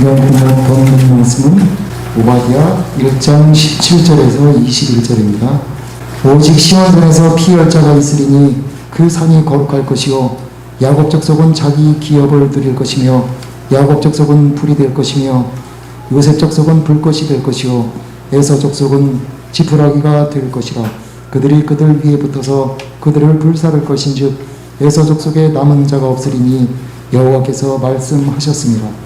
성경 본문 말씀은 오바댜 1장 17절에서 21절입니다. 오직 시온산에서 피 열자가 있으리니 그 산이 거룩할 것이요 야곱 족속은 자기 기업을 누릴 것이며 야곱 족속은 불이 될 것이며 요셉 족속은 불꽃이 될 것이요 에서 족속은 지푸라기가 될 것이라. 그들이 그들 위에 붙어서 그들을 불사를 것인즉 에서 족속에 남은 자가 없으리니 여호와께서 말씀하셨습니다.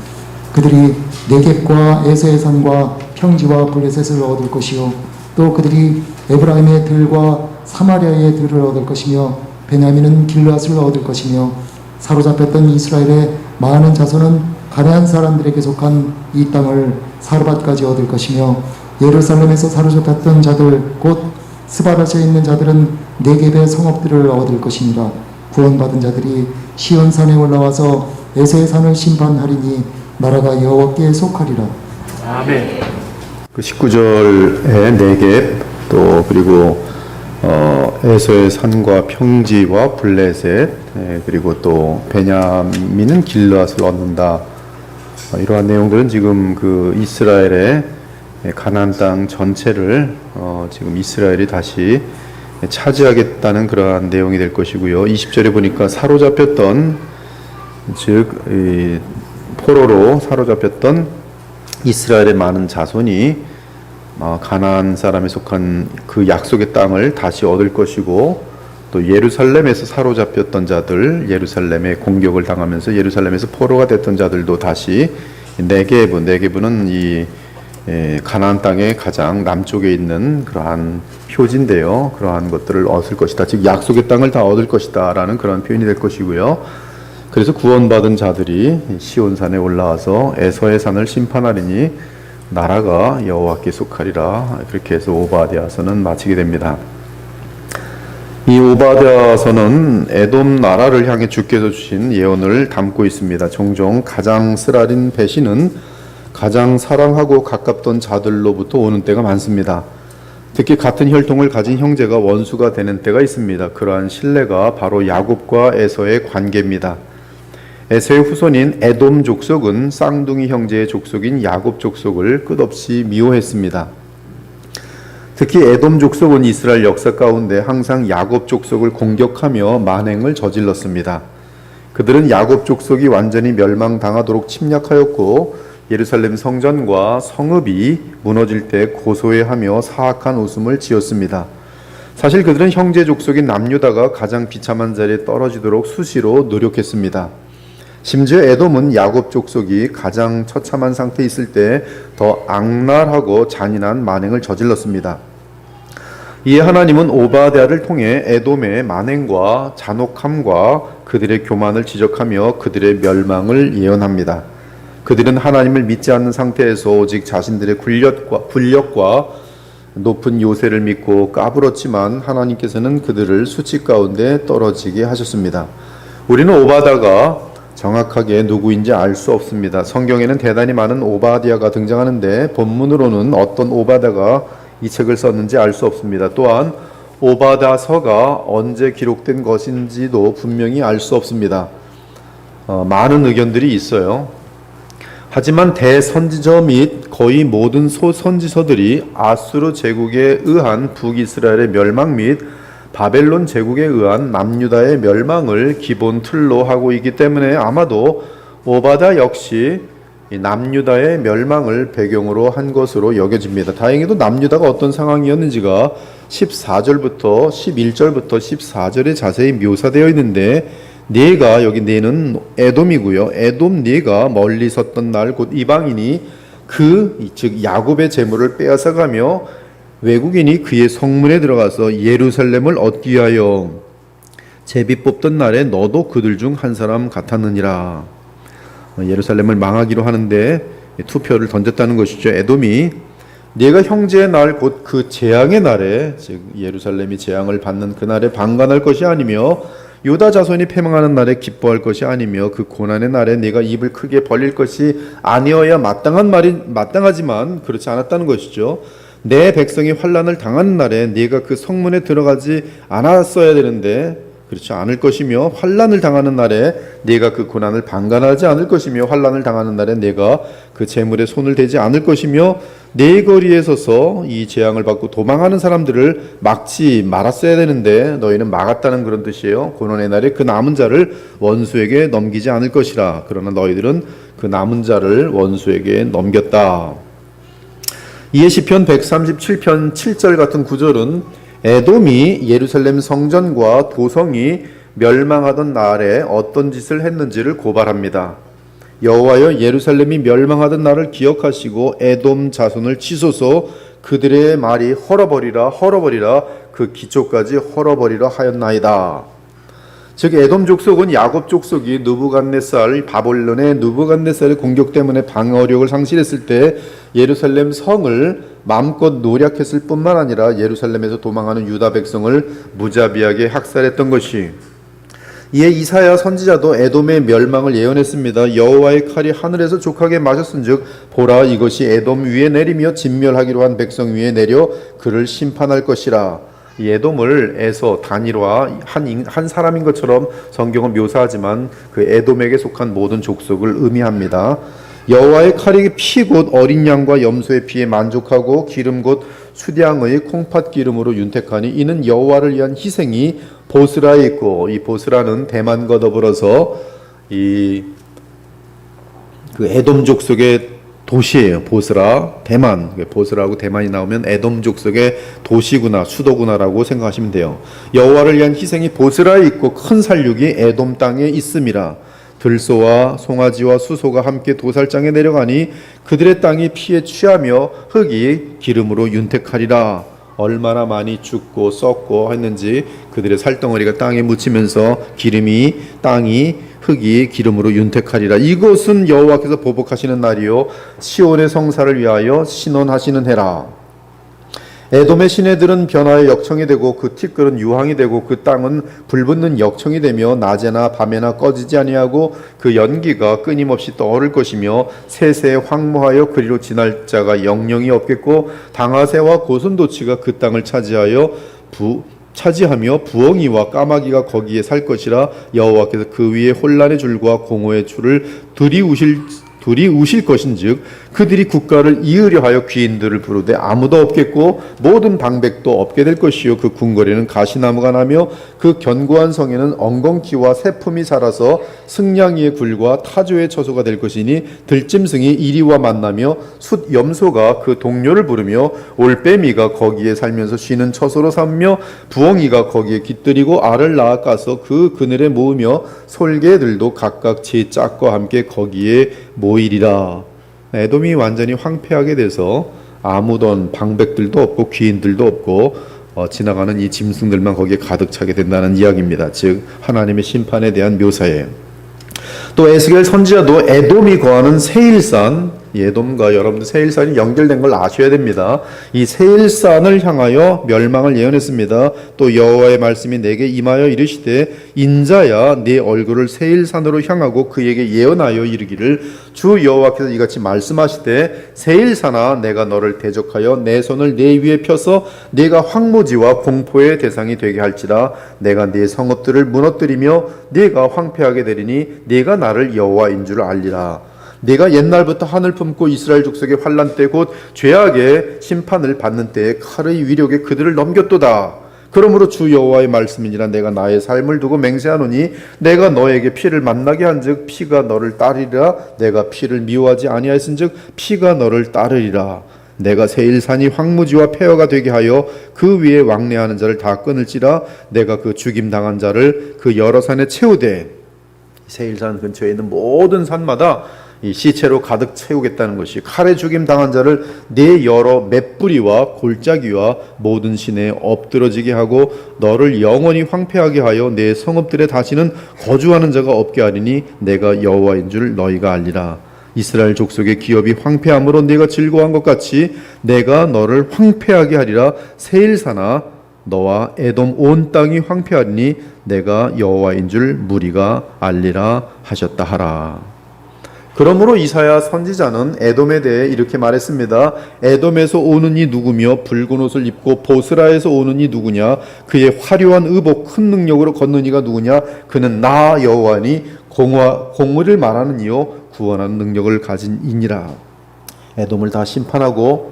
그들이 네겝과 에서의 산과 평지와 블레셋을 얻을 것이요 또 그들이 에브라임의 들과 사마리아의 들을 얻을 것이며 베냐민은 길르앗을 얻을 것이며 사로잡혔던 이스라엘의 많은 자손은 가나안 사람들에게 속한 이 땅을 사르밧까지 얻을 것이며 예루살렘에서 사로잡혔던 자들 곧 스바닷에 있는 자들은 네겝의 성읍들을 얻을 것이니라. 구원받은 자들이 시온산에 올라와서 에서의 산을 심판하리니 나라가 여호와께 속하리라. 아멘. 그 19절에 네겝 또 그리고 에서의 산과 평지와 블레셋 그리고 또 베냐민은 길르앗을 얻는다. 이러한 내용들은 지금 그 이스라엘의 가나안 땅 전체를 지금 이스라엘이 다시 차지하겠다는 그러한 내용이 될 것이고요. 20절에 보니까 사로잡혔던 즉 포로로 사로잡혔던 이스라엘의 많은 자손이 가나안 사람에 속한 그 약속의 땅을 다시 얻을 것이고 또 예루살렘에서 사로잡혔던 자들, 예루살렘에 공격을 당하면서 예루살렘에서 포로가 됐던 자들도 다시 네겝은 이 가나안 땅의 가장 남쪽에 있는 그러한 표지인데요. 그러한 것들을 얻을 것이다. 즉 약속의 땅을 다 얻을 것이다 라는 그런 표현이 될 것이고요. 그래서 구원받은 자들이 시온산에 올라와서 에서의 산을 심판하리니 나라가 여호와께 속하리라. 그렇게 해서 오바댜서는 마치게 됩니다. 이 오바댜서는 에돔 나라를 향해 주께서 주신 예언을 담고 있습니다. 종종 가장 쓰라린 배신은 가장 사랑하고 가깝던 자들로부터 오는 때가 많습니다. 특히 같은 혈통을 가진 형제가 원수가 되는 때가 있습니다. 그러한 신뢰가 바로 야곱과 에서의 관계입니다. 에서의 후손인 에돔 족속은 쌍둥이 형제의 족속인 야곱 족속을 끝없이 미워했습니다. 특히 에돔 족속은 이스라엘 역사 가운데 항상 야곱 족속을 공격하며 만행을 저질렀습니다. 그들은 야곱 족속이 완전히 멸망당하도록 침략하였고 예루살렘 성전과 성읍이 무너질 때 고소해하며 사악한 웃음을 지었습니다. 사실 그들은 형제 족속인 남유다가 가장 비참한 자리에 떨어지도록 수시로 노력했습니다. 심지어 에돔은 야곱 족속이 가장 처참한 상태에 있을 때 더 악랄하고 잔인한 만행을 저질렀습니다. 이에 하나님은 오바댜를 통해 에돔의 만행과 잔혹함과 그들의 교만을 지적하며 그들의 멸망을 예언합니다. 그들은 하나님을 믿지 않는 상태에서 오직 자신들의 군력과 높은 요새를 믿고 까불었지만 하나님께서는 그들을 수치 가운데 떨어지게 하셨습니다. 우리는 오바댜가 정확하게 누구인지 알 수 없습니다. 성경에는 대단히 많은 오바댜가 등장하는데 본문으로는 어떤 오바댜가 이 책을 썼는지 알 수 없습니다. 또한 오바댜서가 언제 기록된 것인지도 분명히 알 수 없습니다. 많은 의견들이 있어요. 하지만 대선지서 및 거의 모든 소선지서들이 아수르 제국에 의한 북이스라엘의 멸망 및 바벨론 제국에 의한 남유다의 멸망을 기본 틀로 하고 있기 때문에 아마도 오바댜 역시 남유다의 멸망을 배경으로 한 것으로 여겨집니다. 다행히도 남유다가 어떤 상황이었는지가 14절부터 11절부터 14절에 자세히 묘사되어 있는데 네가 여기 네는 에돔이고요. 에돔 네가 멀리 섰던 날 곧 이방인이 즉 야곱의 재물을 빼앗아가며 외국인이 그의 성문에 들어가서 예루살렘을 얻기 위하여 제비 뽑던 날에 너도 그들 중 한 사람 같았느니라. 예루살렘을 망하기로 하는데 투표를 던졌다는 것이죠. 에돔이 네가 형제의 날 곧 그 재앙의 날에 즉 예루살렘이 재앙을 받는 그날에 방관할 것이 아니며 유다 자손이 패망하는 날에 기뻐할 것이 아니며 그 고난의 날에 네가 입을 크게 벌릴 것이 아니어야 마땅하지만 그렇지 않았다는 것이죠. 내 백성이 환난을 당하는 날에 네가 그 성문에 들어가지 않았어야 되는데 그렇지 않을 것이며 환난을 당하는 날에 네가 그 고난을 방관하지 않을 것이며 환난을 당하는 날에 네가 그 재물에 손을 대지 않을 것이며 네 거리에 서서 이 재앙을 받고 도망하는 사람들을 막지 말았어야 되는데 너희는 막았다는 그런 뜻이에요. 고난의 날에 그 남은 자를 원수에게 넘기지 않을 것이라. 그러나 너희들은 그 남은 자를 원수에게 넘겼다. 이에 시편 137편 7절 같은 구절은 에돔이 예루살렘 성전과 도성이 멸망하던 날에 어떤 짓을 했는지를 고발합니다. 여호와여, 예루살렘이 멸망하던 날을 기억하시고 에돔 자손을 치소서. 그들의 말이 헐어버리라 헐어버리라 그 기초까지 헐어버리라 하였나이다. 즉 에돔 족속은 야곱 족속이 느부갓네살, 바벨론의 느부갓네살의 공격 때문에 방어력을 상실했을 때 예루살렘 성을 마음껏 노략했을 뿐만 아니라 예루살렘에서 도망하는 유다 백성을 무자비하게 학살했던 것이, 이에 이사야 선지자도 에돔의 멸망을 예언했습니다. 여호와의 칼이 하늘에서 족하게 마셨은즉 보라, 이것이 에돔 위에 내리며 진멸하기로 한 백성 위에 내려 그를 심판할 것이라. 이 에돔을 에서 단일화 한 사람인 것처럼 성경은 묘사하지만 그 에돔에게 속한 모든 족속을 의미합니다. 여호와의 칼이 피 곧 어린 양과 염소의 피에 만족하고 기름 곧 수량의 콩팥 기름으로 윤택하니 이는 여호와를 위한 희생이 보스라에 있고, 이 보스라는 대만과 더불어서 이 그 에돔 족속의 도시예요. 보스라, 대만. 보스라고 대만이 나오면 에돔 족속의 도시구나, 수도구나라고 생각하시면 돼요. 여호와를 위한 희생이 보스라에 있고 큰 살육이 에돔 땅에 있음이라. 들소와 송아지와 수소가 함께 도살장에 내려가니 그들의 땅이 피에 취하며 흙이 기름으로 윤택하리라. 얼마나 많이 죽고 썩고 했는지 그들의 살덩어리가 땅에 묻히면서 흙이 기름으로 윤택하리라. 이것은 여호와께서 보복하시는 날이요 시온의 성사를 위하여 신원하시는 해라. 에돔의 시내들은 변화의 역청이 되고 그 티끌은 유황이 되고 그 땅은 불붙는 역청이 되며 낮에나 밤에나 꺼지지 아니하고 그 연기가 끊임없이 떠오를 것이며 세세 황무하여 그리로 지날 자가 영영이 없겠고 당아새와 고슴도치가 그 땅을 차지하며 부엉이와 까마귀가 거기에 살 것이라. 여호와께서 그 위에 혼란의 줄과 공허의 줄을 들이우실 것인즉 그들이 국가를 이으려 하여 귀인들을 부르되 아무도 없겠고 모든 방백도 없게 될 것이요 그 궁궐에는 가시나무가 나며 그 견고한 성에는 엉겅퀴와 새품이 살아서 승냥이의 굴과 타조의 처소가 될 것이니 들짐승이 이리와 만나며 숫 염소가 그 동료를 부르며 올빼미가 거기에 살면서 쉬는 처소로 삼며 부엉이가 거기에 깃들이고 알을 낳아가서 그 그늘에 모으며 솔개들도 각각 제 짝과 함께 거기에 모이리라. 에돔이 완전히 황폐하게 돼서 아무던 방백들도 없고 귀인들도 없고 지나가는 이 짐승들만 거기에 가득 차게 된다는 이야기입니다. 즉 하나님의 심판에 대한 묘사예요. 또 에스겔 선지자도 에돔이 거하는 세일산, 에돔과 여러분들 세일산이 연결된 걸 아셔야 됩니다. 이 세일산을 향하여 멸망을 예언했습니다. 또 여호와의 말씀이 내게 임하여 이르시되 인자야 네 얼굴을 세일산으로 향하고 그에게 예언하여 이르기를 주 여호와께서 이같이 말씀하시되 세일산아 내가 너를 대적하여 내 손을 네 위에 펴서 네가 황무지와 공포의 대상이 되게 할지라. 내가 네 성읍들을 무너뜨리며 네가 황폐하게 되리니 네가 나를 여호와인 줄 알리라. 네가 옛날부터 하늘 품고 이스라엘 족속의 환난 때 곧 죄악의 심판을 받는 때에 칼의 위력에 그들을 넘겼도다. 그러므로 주 여호와의 말씀이니라. 내가 나의 삶을 두고 맹세하노니 내가 너에게 피를 만나게 한즉 피가 너를 따르리라. 내가 피를 미워하지 아니하였은즉 피가 너를 따르리라. 내가 세일산이 황무지와 폐허가 되게 하여 그 위에 왕래하는 자를 다 끊을지라. 내가 그 죽임 당한 자를 그 여러 산에 채우되, 세일산 근처에 있는 모든 산마다 이 시체로 가득 채우겠다는 것이, 칼에 죽임 당한 자를 네 여러 맷뿌리와 골짜기와 모든 시내에 엎드러지게 하고 너를 영원히 황폐하게 하여 내 성읍들에 다시는 거주하는 자가 없게 하리니 내가 여호와인 줄 너희가 알리라. 이스라엘 족속의 기업이 황폐함으로 네가 즐거워한 것 같이 내가 너를 황폐하게 하리라. 세일산아 너와 에돔 온 땅이 황폐하리니 내가 여호와인 줄 무리가 알리라 하셨다 하라. 그러므로 이사야 선지자는 에돔에 대해 이렇게 말했습니다. 에돔에서 오는 이 누구며 붉은 옷을 입고 보스라에서 오는 이 누구냐? 그의 화려한 의복 큰 능력으로 걷는 이가 누구냐? 그는 나 여호와니 공의를 말하는 이요 구원하는 능력을 가진 이니라. 에돔을 다 심판하고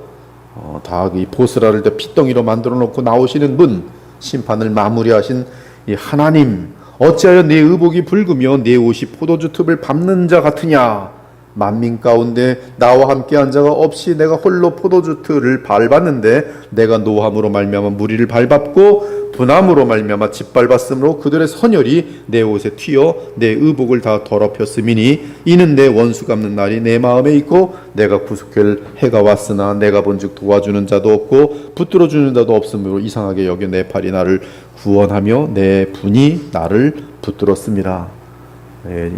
다 이 보스라를 다 핏덩이로 만들어 놓고 나오시는 분, 심판을 마무리하신 이 하나님, 어찌하여 내 의복이 붉으며 내 옷이 포도주 즙을 밟는 자 같으냐? 만민 가운데 나와 함께한 자가 없이 내가 홀로 포도주 틈을 밟았는데 내가 노함으로 말미암아 무리를 밟았고 분함으로 말미암아 짓밟았으므로 그들의 선혈이 내 옷에 튀어 내 의복을 다 더럽혔음이니 이는 내 원수 갚는 날이 내 마음에 있고 내가 구속할 해가 왔으나 내가 본즉 도와주는 자도 없고 붙들어주는 자도 없으므로 이상하게 여겨 내 팔이 나를 구원하며 내 분이 나를 붙들었습니다.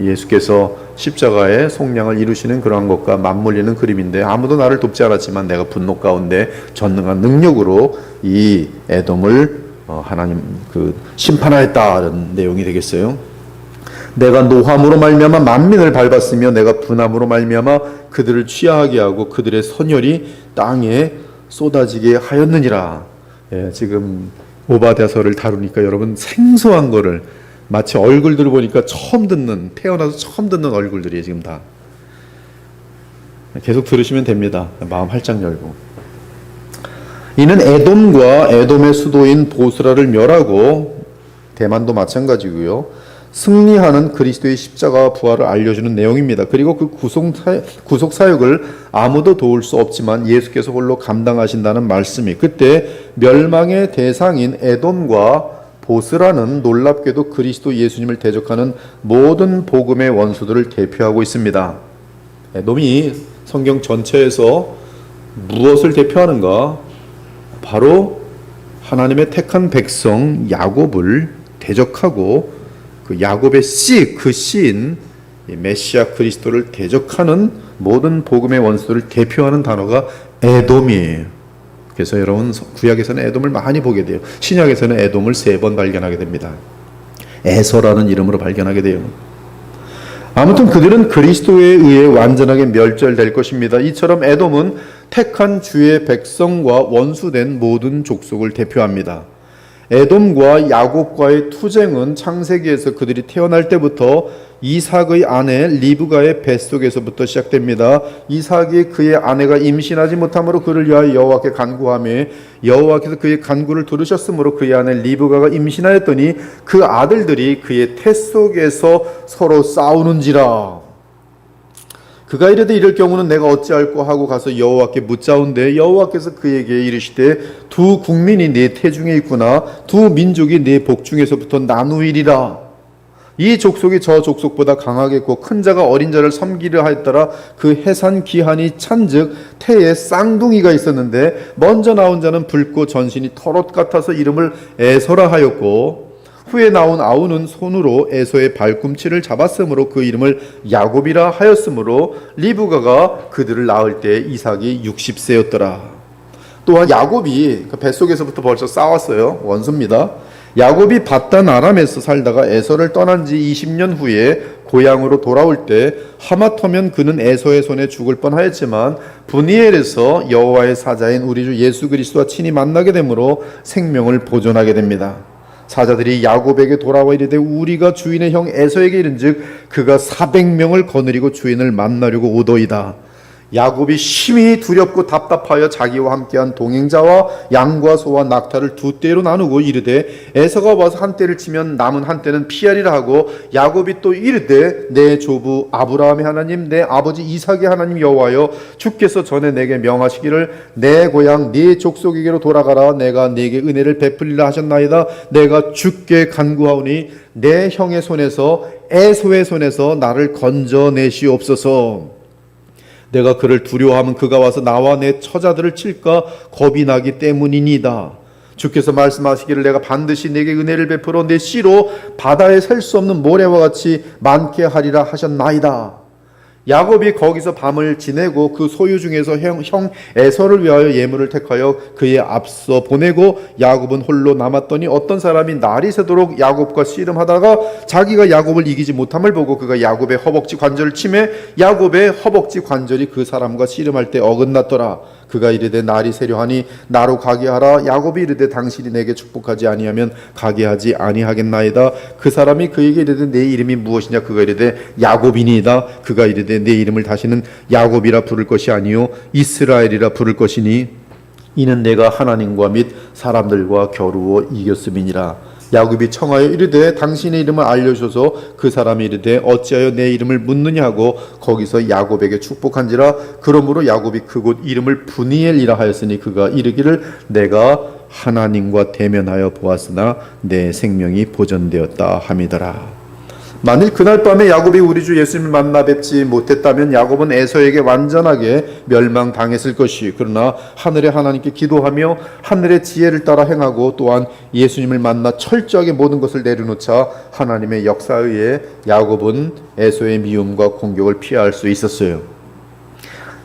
예수께서 십자가의 속량을 이루시는 그러한 것과 맞물리는 그림인데 아무도 나를 돕지 않았지만 내가 분노 가운데 전능한 능력으로 이 에돔을 하나님 심판하였다는 내용이 되겠어요. 내가 노함으로 말미암아 만민을 밟았으며 내가 분함으로 말미암아 그들을 취하게 하고 그들의 선혈이 땅에 쏟아지게 하였느니라. 지금 오바댜서를 다루니까 여러분 생소한 거를 마치 얼굴들을 보니까 태어나서 처음 듣는 얼굴들이에요. 지금 다 계속 들으시면 됩니다. 마음 활짝 열고. 이는 에돔과 에돔의 수도인 보스라를 멸하고 대만도 마찬가지고요. 승리하는 그리스도의 십자가와 부활을 알려주는 내용입니다. 그리고 그 구속 사역을 아무도 도울 수 없지만 예수께서 홀로 감당하신다는 말씀이 그때 멸망의 대상인 에돔과 보스라는 놀랍게도 그리스도 예수님을 대적하는 모든 복음의 원수들을 대표하고 있습니다. 에돔이 성경 전체에서 무엇을 대표하는가? 바로 하나님의 택한 백성 야곱을 대적하고 그 야곱의 그 씨인 메시아 그리스도를 대적하는 모든 복음의 원수들을 대표하는 단어가 에돔이에요. 그래서 여러분 구약에서는 에돔을 많이 보게 돼요. 신약에서는 에돔을 3번 발견하게 됩니다. 에서라는 이름으로 발견하게 돼요. 아무튼 그들은 그리스도에 의해 완전하게 멸절될 것입니다. 이처럼 에돔은 택한 주의 백성과 원수된 모든 족속을 대표합니다. 에돔과 야곱과의 투쟁은 창세기에서 그들이 태어날 때부터 이삭의 아내 리브가의 뱃속에서부터 시작됩니다. 이삭이 그의 아내가 임신하지 못함으로 그를 위하여 여호와께 간구하며 여호와께서 그의 간구를 들으셨으므로 그의 아내 리브가가 임신하였더니 그 아들들이 그의 태 속에서 서로 싸우는지라. 그가 이르되 이럴 경우는 내가 어찌할꼬 하고 가서 여호와께 묻자온데 여호와께서 그에게 이르시되 두 국민이 네 태중에 있구나 두 민족이 네 복중에서부터 나누이리라. 이 족속이 저 족속보다 강하겠고 큰 자가 어린 자를 섬기려 하였더라. 그 해산 기한이 찬즉 태에 쌍둥이가 있었는데 먼저 나온 자는 붉고 전신이 털옷 같아서 이름을 에서라 하였고 후에 나온 아우는 손으로 에서의 발꿈치를 잡았으므로 그 이름을 야곱이라 하였으므로 리브가가 그들을 낳을 때 이삭이 60세였더라. 또한 야곱이 그 뱃속에서부터 벌써 싸웠어요. 원수입니다. 야곱이 밧단 아람에서 살다가 에서를 떠난 지 20년 후에 고향으로 돌아올 때 하마터면 그는 에서의 손에 죽을 뻔하였지만 브니엘에서 여호와의 사자인 우리 주 예수 그리스도와 친히 만나게 되므로 생명을 보존하게 됩니다. 사자들이 야곱에게 돌아와 이르되 우리가 주인의 형 에서에게 이른즉 그가 400명을 거느리고 주인을 만나려고 오더이다. 야곱이 심히 두렵고 답답하여 자기와 함께한 동행자와 양과 소와 낙타를 두 떼로 나누고 이르되 에서가 와서 한 떼를 치면 남은 한 떼는 피하리라 하고 야곱이 또 이르되 내 조부 아브라함의 하나님 내 아버지 이삭의 하나님 여호와여 주께서 전에 내게 명하시기를 내 고향 네 족속에게로 돌아가라 내가 네게 은혜를 베풀리라 하셨나이다. 내가 주께 간구하오니 내 형의 손에서 에서의 손에서 나를 건져내시옵소서. 내가 그를 두려워하면 그가 와서 나와 내 처자들을 칠까 겁이 나기 때문이니이다. 주께서 말씀하시기를 내가 반드시 내게 은혜를 베풀어 내 씨로 바다에 셀 수 없는 모래와 같이 많게 하리라 하셨나이다. 야곱이 거기서 밤을 지내고 그 소유 중에서 형 에서를 위하여 예물을 택하여 그의 앞서 보내고 야곱은 홀로 남았더니 어떤 사람이 날이 새도록 야곱과 씨름하다가 자기가 야곱을 이기지 못함을 보고 그가 야곱의 허벅지 관절을 치매 야곱의 허벅지 관절이 그 사람과 씨름할 때 어긋났더라. 그가 이르되 날이 새려하니 나로 가게 하라. 야곱이 이르되 당신이 내게 축복하지 아니하면 가게 하지 아니하겠나이다. 그 사람이 그에게 이르되 내 이름이 무엇이냐. 그가 이르되 야곱이니이다. 그가 이르되 내 이름을 다시는 야곱이라 부를 것이 아니요 이스라엘이라 부를 것이니 이는 내가 하나님과 및 사람들과 겨루어 이겼음이니라. 야곱이 청하여 이르되 당신의 이름을 알려주소서. 그 사람이 이르되 어찌하여 내 이름을 묻느냐 하고 거기서 야곱에게 축복한지라. 그러므로 야곱이 그곳 이름을 브니엘이라 하였으니 그가 이르기를 내가 하나님과 대면하여 보았으나 내 생명이 보존되었다 함이더라. 만일 그날 밤에 야곱이 우리 주 예수님을 만나 뵙지 못했다면 야곱은 에서에게 완전하게 멸망당했을 것이, 그러나 하늘의 하나님께 기도하며 하늘의 지혜를 따라 행하고 또한 예수님을 만나 철저하게 모든 것을 내려놓자 하나님의 역사에 의해 야곱은 에서의 미움과 공격을 피할 수 있었어요.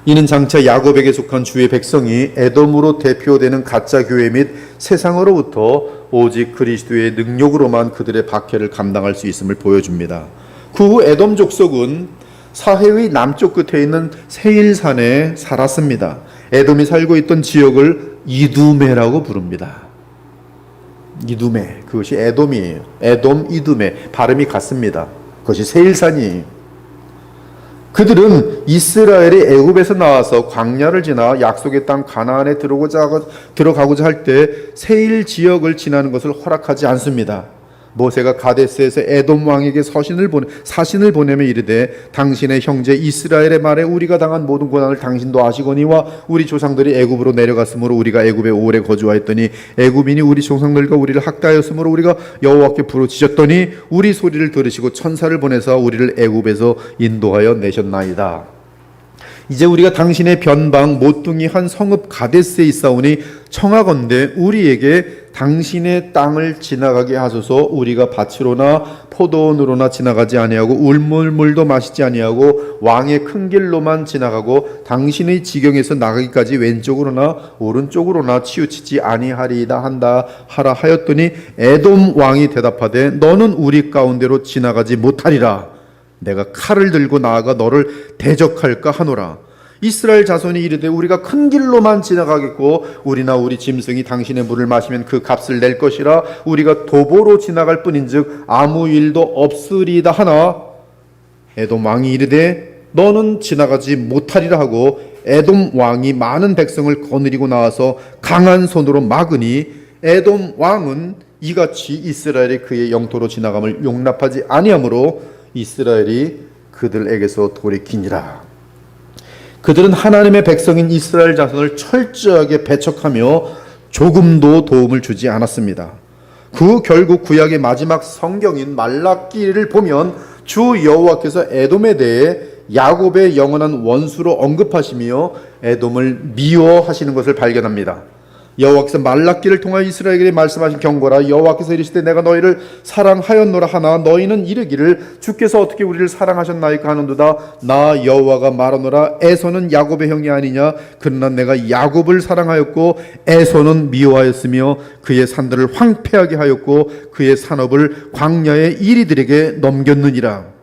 이는 장차 야곱에게 속한 주의 백성이 에돔으로 대표되는 가짜 교회 및 세상으로부터 오직 그리스도의 능력으로만 그들의 박해를 감당할 수 있음을 보여줍니다. 그 후 에돔 족속은 사해의 남쪽 끝에 있는 세일산에 살았습니다. 에돔이 살고 있던 지역을 이두메라고 부릅니다. 이두메, 그것이 에돔이에요. 에돔, 이두메, 발음이 같습니다. 그것이 세일산이에요. 그들은 이스라엘이 애굽에서 나와서 광야를 지나 약속의 땅 가나안에 들어가고자 할 때 세일 지역을 지나는 것을 허락하지 않습니다. 모세가 가데스에서 에돔 왕에게 사신을 보내며 이르되 당신의 형제 이스라엘의 말에 우리가 당한 모든 고난을 당신도 아시거니와 우리 조상들이 애굽으로 내려갔으므로 우리가 애굽에 오래 거주하였더니 애굽인이 우리 조상들과 우리를 학대하였으므로 우리가 여호와께 부르짖었더니 우리 소리를 들으시고 천사를 보내사 우리를 애굽에서 인도하여 내셨나이다. 이제 우리가 당신의 변방 모퉁이 한 성읍 가데스에 있사오니 청하건대 우리에게 당신의 땅을 지나가게 하소서. 우리가 밭으로나 포도원으로나 지나가지 아니하고 울물물도 마시지 아니하고 왕의 큰 길로만 지나가고 당신의 지경에서 나가기까지 왼쪽으로나 오른쪽으로나 치우치지 아니하리이다 하라 하였더니 에돔 왕이 대답하되 너는 우리 가운데로 지나가지 못하리라. 내가 칼을 들고 나아가 너를 대적할까 하노라. 이스라엘 자손이 이르되 우리가 큰 길로만 지나가겠고 우리나 우리 짐승이 당신의 물을 마시면 그 값을 낼 것이라. 우리가 도보로 지나갈 뿐인즉 아무 일도 없으리이다 하나 에돔 왕이 이르되 너는 지나가지 못하리라 하고 에돔 왕이 많은 백성을 거느리고 나와서 강한 손으로 막으니 에돔 왕은 이같이 이스라엘이 그의 영토로 지나감을 용납하지 아니하므로 이스라엘이 그들에게서 돌이키니라. 그들은 하나님의 백성인 이스라엘 자손을 철저하게 배척하며 조금도 도움을 주지 않았습니다. 그 결국 구약의 마지막 성경인 말라기를 보면 주 여호와께서 에돔에 대해 야곱의 영원한 원수로 언급하시며 에돔을 미워하시는 것을 발견합니다. 여호와께서 말라기를 통하여 이스라엘에게 말씀하신 경고라. 여호와께서 이르시되 내가 너희를 사랑하였노라 하나 너희는 이르기를 주께서 어떻게 우리를 사랑하셨나이까 하는도다. 나 여호와가 말하노라. 에서는 야곱의 형이 아니냐. 그러나 내가 야곱을 사랑하였고 에서는 미워하였으며 그의 산들을 황폐하게 하였고 그의 산업을 광야의 이리들에게 넘겼느니라.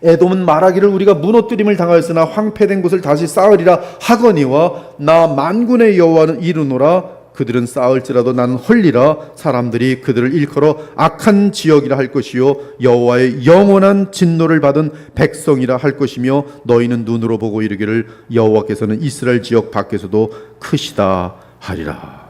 에돔은 말하기를 우리가 무너뜨림을 당하였으나 황폐된 곳을 다시 쌓으리라 하거니와 나 만군의 여호와는 이르노라. 그들은 쌓을지라도 나는 헐리라. 사람들이 그들을 일컬어 악한 지역이라 할 것이요 여호와의 영원한 진노를 받은 백성이라 할 것이며 너희는 눈으로 보고 이르기를 여호와께서는 이스라엘 지역 밖에서도 크시다 하리라.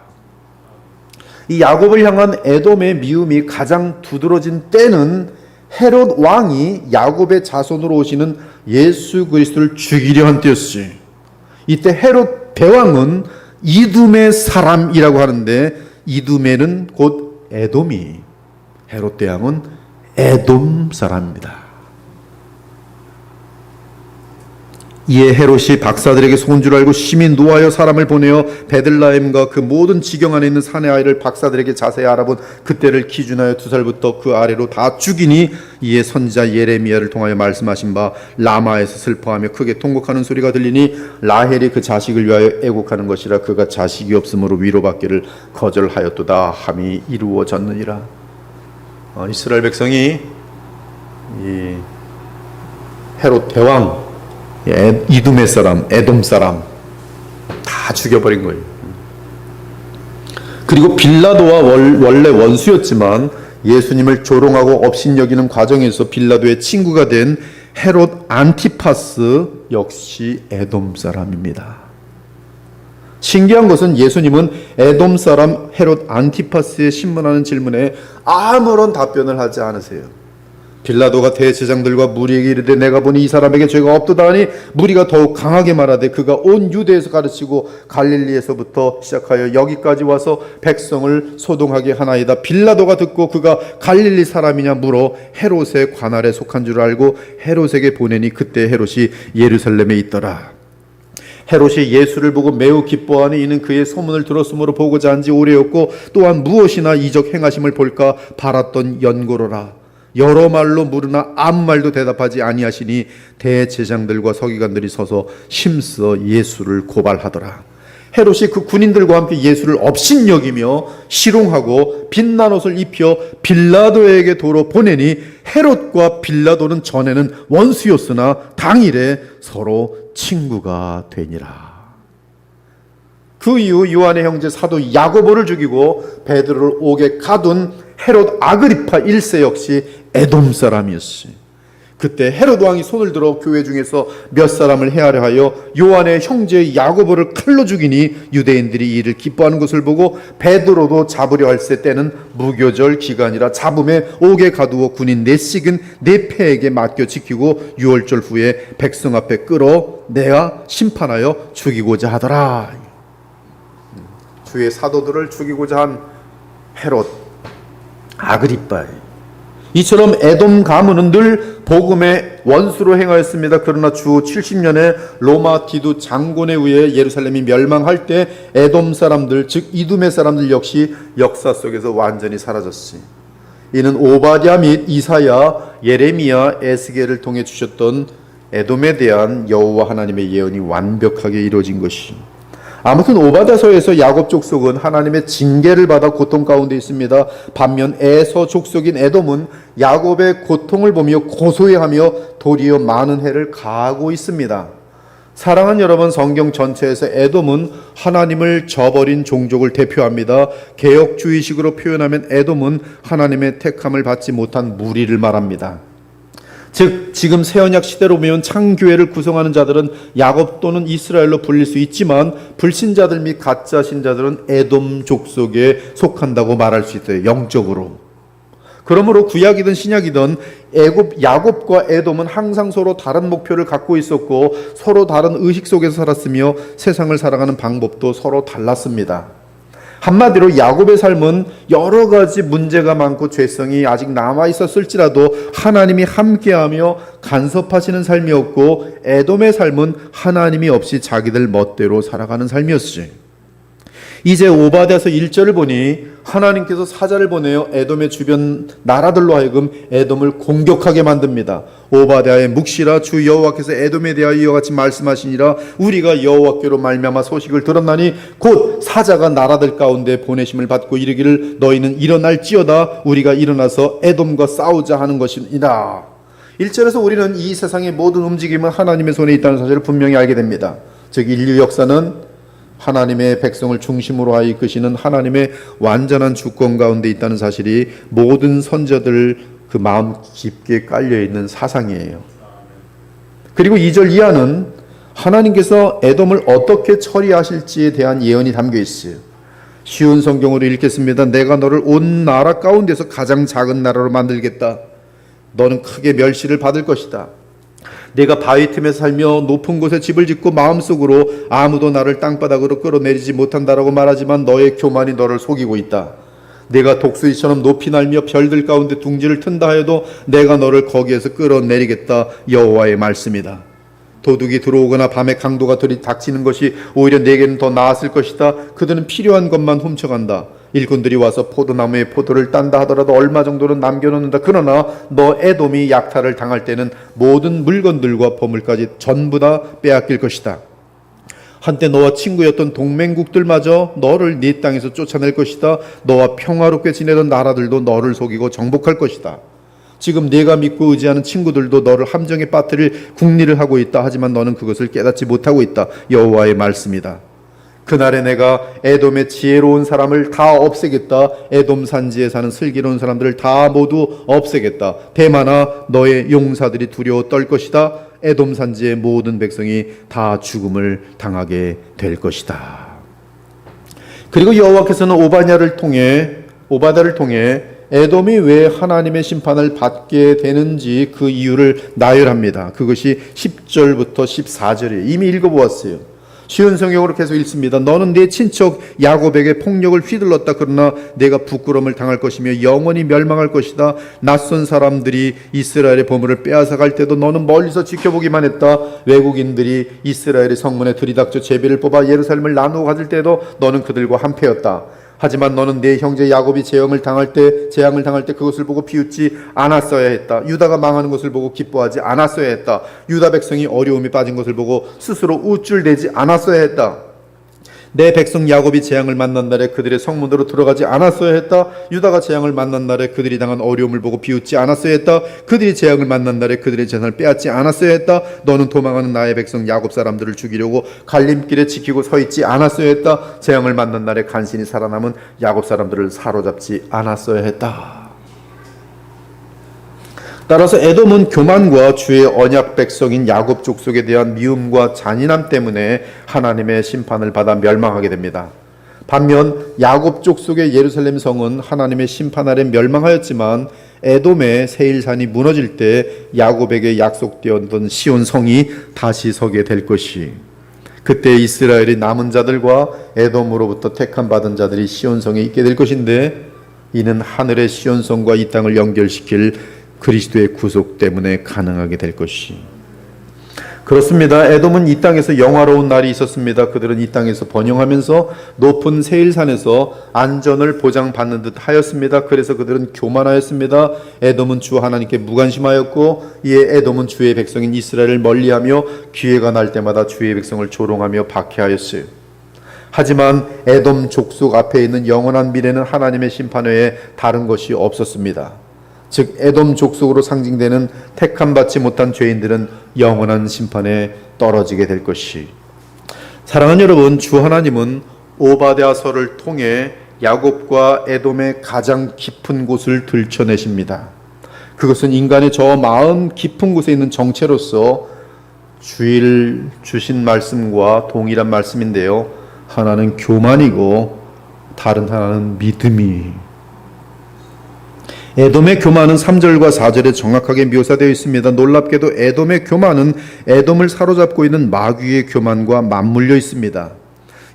이 야곱을 향한 에돔의 미움이 가장 두드러진 때는 헤롯 왕이 야곱의 자손으로 오시는 예수 그리스도를 죽이려 한 때였지. 이때 헤롯 대왕은 이두메 사람이라고 하는데 이두메는 곧 에돔이, 헤롯 대왕은 에돔 사람입니다. 이에 헤롯이 박사들에게 속은 줄 알고 심히 노하여 사람을 보내어 베들레헴과 그 모든 지경 안에 있는 사내 아이를 박사들에게 자세히 알아본 그때를 기준하여 2살부터 그 아래로 다 죽이니, 이에 선지자 예레미야를 통하여 말씀하신 바 라마에서 슬퍼하며 크게 통곡하는 소리가 들리니 라헬이 그 자식을 위하여 애곡하는 것이라. 그가 자식이 없으므로 위로받기를 거절하였도다 함이 이루어졌느니라. 이스라엘 백성이 이 헤롯 대왕, 이두메 사람, 에돔 사람 다 죽여버린 거예요. 그리고 빌라도와 원래 원수였지만 예수님을 조롱하고 업신여기는 과정에서 빌라도의 친구가 된 헤롯 안티파스 역시 에돔 사람입니다. 신기한 것은 예수님은 에돔 사람 헤롯 안티파스의 신문하는 질문에 아무런 답변을 하지 않으세요. 빌라도가 대제장들과 무리에게 이르되 내가 보니 이 사람에게 죄가 없도다 하니, 무리가 더욱 강하게 말하되 그가 온 유대에서 가르치고 갈릴리에서부터 시작하여 여기까지 와서 백성을 소동하게 하나이다. 빌라도가 듣고 그가 갈릴리 사람이냐 물어 헤롯의 관할에 속한 줄 알고 헤롯에게 보내니 그때 헤롯이 예루살렘에 있더라. 헤롯이 예수를 보고 매우 기뻐하니 이는 그의 소문을 들었으므로 보고자 한 지 오래였고 또한 무엇이나 이적 행하심을 볼까 바랐던 연고로라. 여러 말로 물으나 아무 말도 대답하지 아니하시니 대제장들과 서기관들이 서서 힘써 예수를 고발하더라. 헤롯이 그 군인들과 함께 예수를 업신여기며 희롱하고 빛난 옷을 입혀 빌라도에게 도로 보내니, 헤롯과 빌라도는 전에는 원수였으나 당일에 서로 친구가 되니라. 그 이후 요한의 형제 사도 야고보를 죽이고 베드로를 옥에 가둔 헤롯 아그리파 1세 역시 에돔 사람이었어요. 그때 헤롯 왕이 손을 들어 교회 중에서 몇 사람을 해하려 하여 요한의 형제 야고보를 칼로 죽이니, 유대인들이 이를 기뻐하는 것을 보고 베드로도 잡으려 할세 때는 무교절 기간이라 잡음에 옥에 가두어 군인 넷씩은 네 패에게 맡겨 지키고 유월절 후에 백성 앞에 끌어 내어 심판하여 죽이고자 하더라. 주의 사도들을 죽이고자 한 헤롯 아그리파, 이처럼 에돔 가문은 늘 복음의 원수로 행하였습니다. 그러나 주 70년에 로마 디두 장군에 의해 예루살렘이 멸망할 때 에돔 사람들, 즉 이두메 사람들 역시 역사 속에서 완전히 사라졌습니다. 이는 오바댜 및 이사야, 예레미야, 에스겔을 통해 주셨던 에돔에 대한 여호와 하나님의 예언이 완벽하게 이루어진 것입니다. 아무튼 오바댜서에서 야곱 족속은 하나님의 징계를 받아 고통 가운데 있습니다. 반면 에서 족속인 에돔은 야곱의 고통을 보며 고소해하며 도리어 많은 해를 가하고 있습니다. 사랑하는 여러분, 성경 전체에서 에돔은 하나님을 저버린 종족을 대표합니다. 개혁주의식으로 표현하면 에돔은 하나님의 택함을 받지 못한 무리를 말합니다. 즉 지금 새언약 시대로 보면 창교회를 구성하는 자들은 야곱 또는 이스라엘로 불릴 수 있지만 불신자들 및 가짜 신자들은 에돔 족속에 속한다고 말할 수 있어요. 영적으로. 그러므로 구약이든 신약이든 야곱과 에돔은 항상 서로 다른 목표를 갖고 있었고 서로 다른 의식 속에서 살았으며 세상을 살아가는 방법도 서로 달랐습니다. 한마디로 야곱의 삶은 여러 가지 문제가 많고 죄성이 아직 남아있었을지라도 하나님이 함께하며 간섭하시는 삶이었고, 에돔의 삶은 하나님이 없이 자기들 멋대로 살아가는 삶이었지. 이제 오바댜서 1절을 보니 하나님께서 사자를 보내어 에돔의 주변 나라들로 하여금 에돔을 공격하게 만듭니다. 오바댜의 묵시라, 주 여호와께서 에돔에 대하여 이와 같이 말씀하시니라. 우리가 여호와께로 말미암아 소식을 들었나니 곧 사자가 나라들 가운데 보내심을 받고 이르기를 너희는 일어날지어다 우리가 일어나서 에돔과 싸우자 하는 것이니라. 1절에서 우리는 이 세상의 모든 움직임은 하나님의 손에 있다는 사실을 분명히 알게 됩니다. 즉 인류 역사는 하나님의 백성을 중심으로 하여 이끄시는 하나님의 완전한 주권 가운데 있다는 사실이 모든 선자들 그 마음 깊게 깔려있는 사상이에요. 그리고 2절 이하는 하나님께서 에돔을 어떻게 처리하실지에 대한 예언이 담겨 있어요. 쉬운 성경으로 읽겠습니다. 내가 너를 온 나라 가운데서 가장 작은 나라로 만들겠다. 너는 크게 멸시를 받을 것이다. 내가 바위 틈에 살며 높은 곳에 집을 짓고 마음속으로 아무도 나를 땅바닥으로 끌어내리지 못한다라고 말하지만 너의 교만이 너를 속이고 있다. 내가 독수리처럼 높이 날며 별들 가운데 둥지를 튼다 하여도 내가 너를 거기에서 끌어내리겠다. 여호와의 말씀이다. 도둑이 들어오거나 밤에 강도가 들이닥치는 것이 오히려 내게는 더 나았을 것이다. 그들은 필요한 것만 훔쳐간다. 일꾼들이 와서 포도나무에 포도를 딴다 하더라도 얼마 정도는 남겨놓는다. 그러나 너 에돔이 약탈을 당할 때는 모든 물건들과 보물까지 전부 다 빼앗길 것이다. 한때 너와 친구였던 동맹국들마저 너를 네 땅에서 쫓아낼 것이다. 너와 평화롭게 지내던 나라들도 너를 속이고 정복할 것이다. 지금 네가 믿고 의지하는 친구들도 너를 함정에 빠뜨릴 궁리를 하고 있다. 하지만 너는 그것을 깨닫지 못하고 있다. 여호와의 말씀이다. 그날에 내가 에돔의 지혜로운 사람을 다 없애겠다. 에돔 산지에 사는 슬기로운 사람들을 다 모두 없애겠다. 대만아, 너의 용사들이 두려워 떨 것이다. 에돔 산지의 모든 백성이 다 죽음을 당하게 될 것이다. 그리고 여호와께서는 오바댜를 통해 에돔이 왜 하나님의 심판을 받게 되는지 그 이유를 나열합니다. 그것이 10절부터 14절이에요. 이미 읽어보았어요. 쉬운 성경으로 계속 읽습니다. 너는 네 친척 야곱에게 폭력을 휘둘렀다. 그러나 내가 부끄러움을 당할 것이며 영원히 멸망할 것이다. 낯선 사람들이 이스라엘의 보물을 빼앗아갈 때도 너는 멀리서 지켜보기만 했다. 외국인들이 이스라엘의 성문에 들이닥쳐 제비를 뽑아 예루살렘을 나누어 가질 때도 너는 그들과 한패였다. 하지만 너는 네 형제 야곱이 재앙을 당할 때 그것을 보고 비웃지 않았어야 했다. 유다가 망하는 것을 보고 기뻐하지 않았어야 했다. 유다 백성이 어려움에 빠진 것을 보고 스스로 우쭐대지 않았어야 했다. 내 백성 야곱이 재앙을 만난 날에 그들의 성문으로 들어가지 않았어야 했다. 유다가 재앙을 만난 날에 그들이 당한 어려움을 보고 비웃지 않았어야 했다. 그들이 재앙을 만난 날에 그들의 재산을 빼앗지 않았어야 했다. 너는 도망하는 나의 백성 야곱 사람들을 죽이려고 갈림길에 지키고 서 있지 않았어야 했다. 재앙을 만난 날에 간신히 살아남은 야곱 사람들을 사로잡지 않았어야 했다. 따라서 에돔은 교만과 주의 언약 백성인 야곱 족속에 대한 미움과 잔인함 때문에 하나님의 심판을 받아 멸망하게 됩니다. 반면 야곱 족속의 예루살렘 성은 하나님의 심판 아래 멸망하였지만 에돔의 세일산이 무너질 때 야곱에게 약속되었던 시온 성이 다시 서게 될 것이, 그때 이스라엘의 남은 자들과 에돔으로부터 택함 받은 자들이 시온 성에 있게 될 것인데, 이는 하늘의 시온 성과 이 땅을 연결시킬 그리스도의 구속 때문에 가능하게 될 것이. 그렇습니다. 에돔은 이 땅에서 영화로운 날이 있었습니다. 그들은 이 땅에서 번영하면서 높은 세일산에서 안전을 보장받는 듯 하였습니다. 그래서 그들은 교만하였습니다. 에돔은 주 하나님께 무관심하였고, 이에 에돔은 주의 백성인 이스라엘을 멀리하며 기회가 날 때마다 주의 백성을 조롱하며 박해하였어요. 하지만 에돔 족속 앞에 있는 영원한 미래는 하나님의 심판 외에 다른 것이 없었습니다. 즉 에돔 족속으로 상징되는 택함받지 못한 죄인들은 영원한 심판에 떨어지게 될 것이. 사랑하는 여러분, 주 하나님은 오바댜서를 통해 야곱과 에돔의 가장 깊은 곳을 들춰내십니다. 그것은 인간의 저 마음 깊은 곳에 있는 정체로서 주일 주신 말씀과 동일한 말씀인데요. 하나는 교만이고 다른 하나는 믿음이. 에돔의 교만은 3절과 4절에 정확하게 묘사되어 있습니다. 놀랍게도 에돔의 교만은 에돔을 사로잡고 있는 마귀의 교만과 맞물려 있습니다.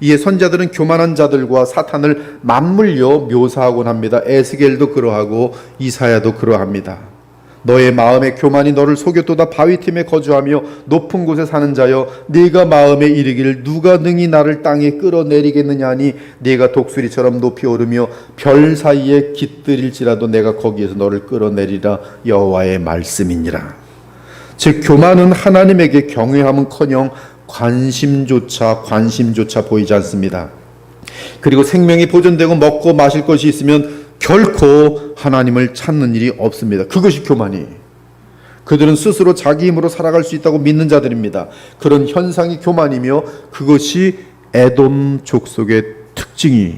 이에 선자들은 교만한 자들과 사탄을 맞물려 묘사하곤 합니다. 에스겔도 그러하고 이사야도 그러합니다. 너의 마음의 교만이 너를 속였도다. 바위틈에 거주하며 높은 곳에 사는 자여, 네가 마음에 이르기를 누가 능히 나를 땅에 끌어내리겠느냐 하니, 네가 독수리처럼 높이 오르며 별 사이에 깃들일지라도 내가 거기에서 너를 끌어내리라. 여호와의 말씀이니라. 즉 교만은 하나님에게 경외함은커녕 관심조차 보이지 않습니다. 그리고 생명이 보존되고 먹고 마실 것이 있으면 결코 하나님을 찾는 일이 없습니다. 그것이 교만이. 그들은 스스로 자기 힘으로 살아갈 수 있다고 믿는 자들입니다. 그런 현상이 교만이며 그것이 에돔 족속의 특징이.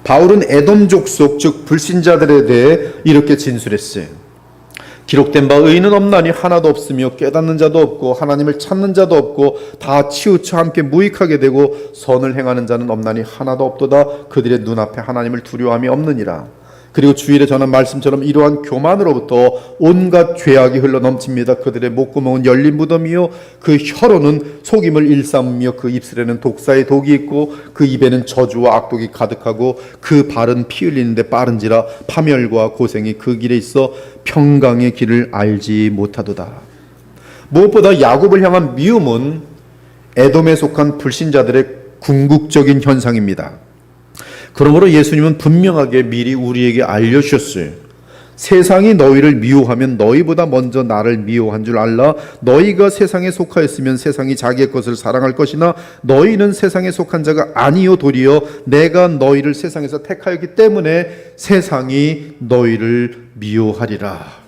바울은 에돔 족속 즉 불신자들에 대해 이렇게 진술했어요. 기록된 바 의인은 없나니 하나도 없으며 깨닫는 자도 없고 하나님을 찾는 자도 없고 다 치우쳐 함께 무익하게 되고 선을 행하는 자는 없나니 하나도 없도다. 그들의 눈앞에 하나님을 두려워함이 없느니라. 그리고 주일에 전한 말씀처럼 이러한 교만으로부터 온갖 죄악이 흘러넘칩니다. 그들의 목구멍은 열린 무덤이요 그 혀로는 속임을 일삼으며 그 입술에는 독사의 독이 있고 그 입에는 저주와 악독이 가득하고 그 발은 피 흘리는데 빠른지라 파멸과 고생이 그 길에 있어 평강의 길을 알지 못하도다. 무엇보다 야곱을 향한 미움은 에돔에 속한 불신자들의 궁극적인 현상입니다. 그러므로 예수님은 분명하게 미리 우리에게 알려주셨어요. 세상이 너희를 미워하면 너희보다 먼저 나를 미워한 줄 알라. 너희가 세상에 속하였으면 세상이 자기의 것을 사랑할 것이나 너희는 세상에 속한 자가 아니요 도리어 내가 너희를 세상에서 택하였기 때문에 세상이 너희를 미워하리라.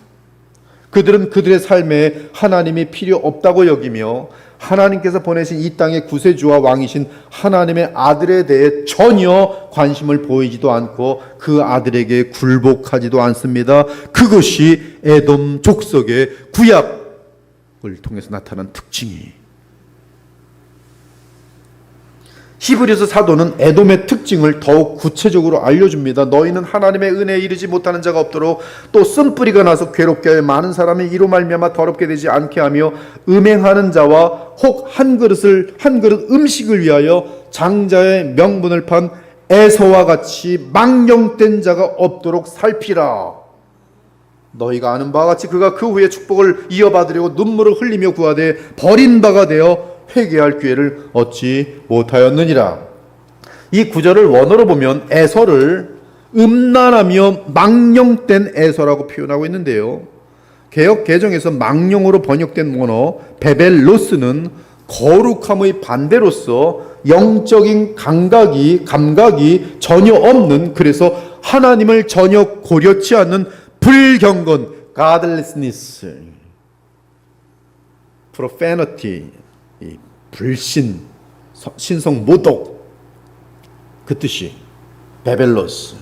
그들은 그들의 삶에 하나님이 필요 없다고 여기며 하나님께서 보내신 이 땅의 구세주와 왕이신 하나님의 아들에 대해 전혀 관심을 보이지도 않고 그 아들에게 굴복하지도 않습니다. 그것이 에돔 족속의 구약을 통해서 나타난 특징이. 히브리서 사도는 에돔의 특징을 더욱 구체적으로 알려줍니다. 너희는 하나님의 은혜에 이르지 못하는 자가 없도록 또 쓴뿌리가 나서 괴롭게 하여 많은 사람이 이로 말미암아 더럽게 되지 않게 하며 음행하는 자와 혹 한 그릇 음식을 위하여 장자의 명분을 판 에서와 같이 망령된 자가 없도록 살피라. 너희가 아는 바와 같이 그가 그 후에 축복을 이어받으려고 눈물을 흘리며 구하되 버린 바가 되어 회개할 기회를 얻지 못하였느니라. 이 구절을 원어로 보면 에서를 음란하며 망령된 에서라고 표현하고 있는데요. 개역 개정에서 망령으로 번역된 원어 베벨로스는 거룩함의 반대로서 영적인 감각이 전혀 없는, 그래서 하나님을 전혀 고려치 않는 불경건, godlessness, profanity, 이 불신, 신성 모독, 그 뜻이 베벨로스.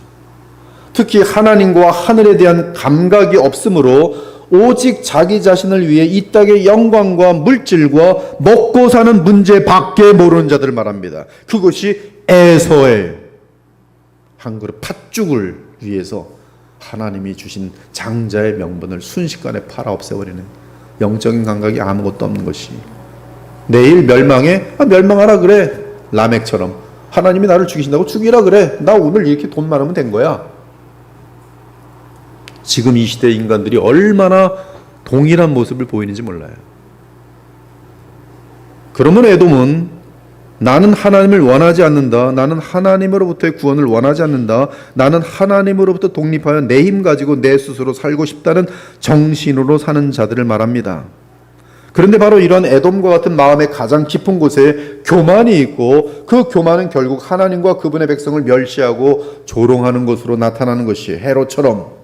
특히 하나님과 하늘에 대한 감각이 없으므로 오직 자기 자신을 위해 이 땅의 영광과 물질과 먹고 사는 문제 밖에 모르는 자들을 말합니다. 그것이 에서의 한 그릇 팥죽을 위해서 하나님이 주신 장자의 명분을 순식간에 팔아 없애버리는 영적인 감각이 아무것도 없는 것이. 내일 멸망해? 멸망하라 그래. 라멕처럼 하나님이 나를 죽이신다고 죽이라 그래. 나 오늘 이렇게 돈 많으면 된 거야. 지금 이 시대의 인간들이 얼마나 동일한 모습을 보이는지 몰라요. 그러면 에돔은 나는 하나님을 원하지 않는다. 나는 하나님으로부터의 구원을 원하지 않는다. 나는 하나님으로부터 독립하여 내 힘 가지고 내 스스로 살고 싶다는 정신으로 사는 자들을 말합니다. 그런데 바로 이런 에돔과 같은 마음의 가장 깊은 곳에 교만이 있고, 그 교만은 결국 하나님과 그분의 백성을 멸시하고 조롱하는 것으로 나타나는 것이 헤롯처럼.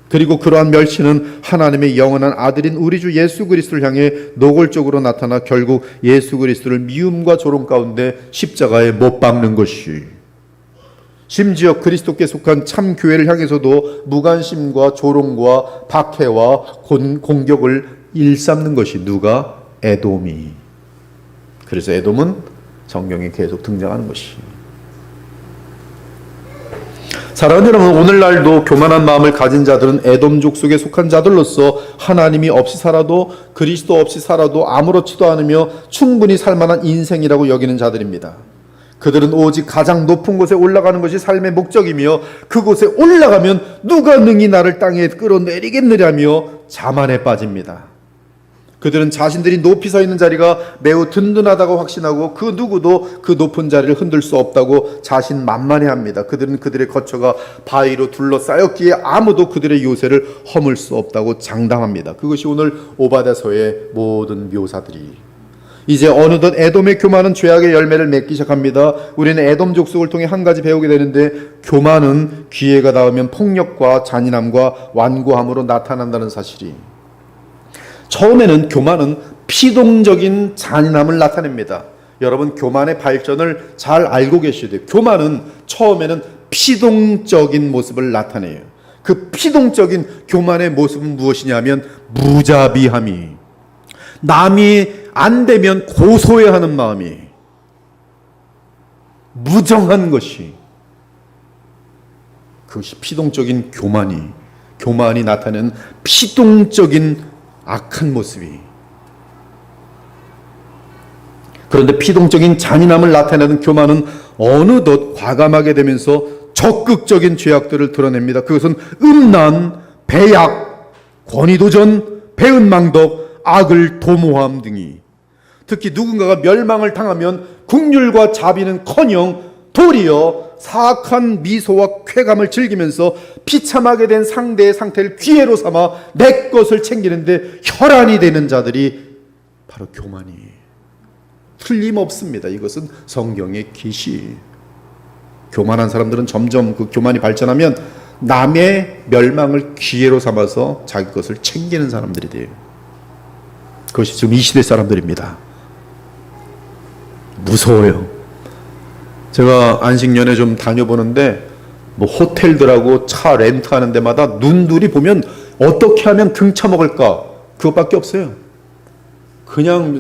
그리고 그러한 멸시는 하나님의 영원한 아들인 우리 주 예수 그리스도를 향해 노골적으로 나타나 결국 예수 그리스도를 미움과 조롱 가운데 십자가에 못 박는 것이, 심지어 그리스도께 속한 참 교회를 향해서도 무관심과 조롱과 박해와 공격을 일삼는 것이 누가? 에돔이. 그래서 에돔은 성경에 계속 등장하는 것이. 사랑하는 여러분, 오늘날도 교만한 마음을 가진 자들은 에돔 족속에 속한 자들로서 하나님이 없이 살아도, 그리스도 없이 살아도 아무렇지도 않으며 충분히 살만한 인생이라고 여기는 자들입니다. 그들은 오직 가장 높은 곳에 올라가는 것이 삶의 목적이며, 그곳에 올라가면 누가 능히 나를 땅에 끌어내리겠느냐며 자만에 빠집니다. 그들은 자신들이 높이 서 있는 자리가 매우 든든하다고 확신하고 그 누구도 그 높은 자리를 흔들 수 없다고 자신만만해합니다. 그들은 그들의 거처가 바위로 둘러싸였기에 아무도 그들의 요새를 허물 수 없다고 장담합니다. 그것이 오늘 오바댜서의 모든 묘사들이. 이제 어느덧 에돔의 교만은 죄악의 열매를 맺기 시작합니다. 우리는 에돔 족속을 통해 한 가지 배우게 되는데, 교만은 기회가 닿으면 폭력과 잔인함과 완고함으로 나타난다는 사실이. 처음에는 교만은 피동적인 잔인함을 나타냅니다. 여러분, 교만의 발전을 잘 알고 계셔야 돼요. 교만은 처음에는 피동적인 모습을 나타내요. 그 피동적인 교만의 모습은 무엇이냐면 무자비함이, 남이 안 되면 고소해하는 마음이, 무정한 것이, 그것이 피동적인 교만이 나타내는 피동적인 악한 모습이. 그런데 피동적인 잔인함을 나타내는 교만은 어느덧 과감하게 되면서 적극적인 죄악들을 드러냅니다. 그것은 음란, 배약, 권위도전, 배은망덕, 악을 도모함 등이. 특히 누군가가 멸망을 당하면 국률과 자비는커녕 도리어 사악한 미소와 쾌감을 즐기면서 비참하게 된 상대의 상태를 기회로 삼아 내 것을 챙기는데 혈안이 되는 자들이 바로 교만이. 틀림없습니다. 이것은 성경의 계시. 교만한 사람들은 점점 그 교만이 발전하면 남의 멸망을 기회로 삼아서 자기 것을 챙기는 사람들이 돼요. 그것이 지금 이 시대 사람들입니다. 무서워요. 제가 안식년에 좀 다녀보는데 뭐 호텔들하고 차 렌트하는 데마다 눈들이 보면 어떻게 하면 등쳐먹을까 그것밖에 없어요. 그냥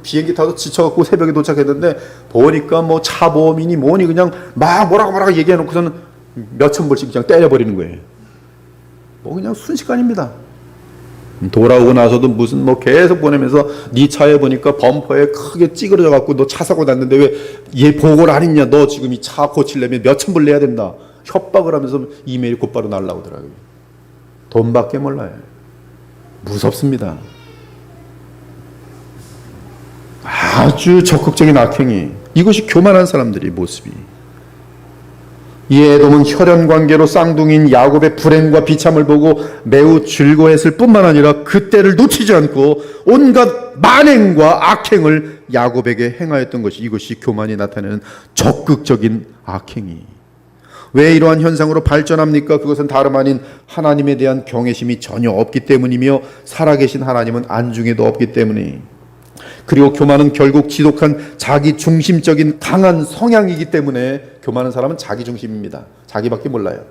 비행기 타서 지쳐갖고 새벽에 도착했는데 보니까 뭐 차보험이니 뭐니 그냥 막 뭐라고 얘기해놓고서는 몇천 불씩 그냥 때려버리는 거예요. 뭐 그냥 순식간입니다. 돌아오고 나서도 무슨 뭐 계속 보내면서 네 차에 보니까 범퍼에 크게 찌그러져 갖고 너 차 사고 났는데 왜 얘 보고를 안 했냐, 너 지금 이 차 고치려면 몇천 불 내야 된다, 협박을 하면서 이메일이 곧바로 날라오더라고요. 돈밖에 몰라요. 무섭습니다. 아주 적극적인 악행이, 이것이 교만한 사람들의 모습이. 이 에돔은 혈연 관계로 쌍둥이인 야곱의 불행과 비참을 보고 매우 즐거워했을 뿐만 아니라 그때를 놓치지 않고 온갖 만행과 악행을 야곱에게 행하였던 것이, 이것이 교만이 나타내는 적극적인 악행이. 왜 이러한 현상으로 발전합니까? 그것은 다름 아닌 하나님에 대한 경외심이 전혀 없기 때문이며 살아계신 하나님은 안중에도 없기 때문에, 그리고 교만은 결국 지독한 자기 중심적인 강한 성향이기 때문에, 교만한 사람은 자기 중심입니다. 자기밖에 몰라요.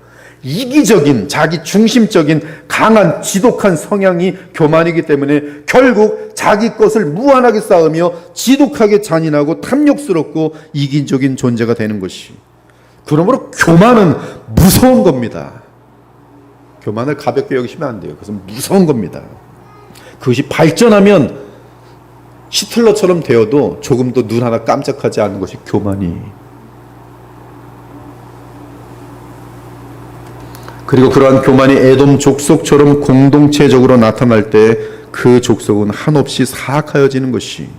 이기적인 자기 중심적인 강한 지독한 성향이 교만이기 때문에 결국 자기 것을 무한하게 쌓으며 지독하게 잔인하고 탐욕스럽고 이기적인 존재가 되는 것이. 그러므로 교만은 무서운 겁니다. 교만을 가볍게 여기시면 안 돼요. 그것은 무서운 겁니다. 그것이 발전하면 히틀러처럼 되어도 조금도 눈 하나 깜짝하지 않는 것이 교만이. 그리고 그러한 교만이 에돔 족속처럼 공동체적으로 나타날 때 그 족속은 한없이 사악하여지는 것이,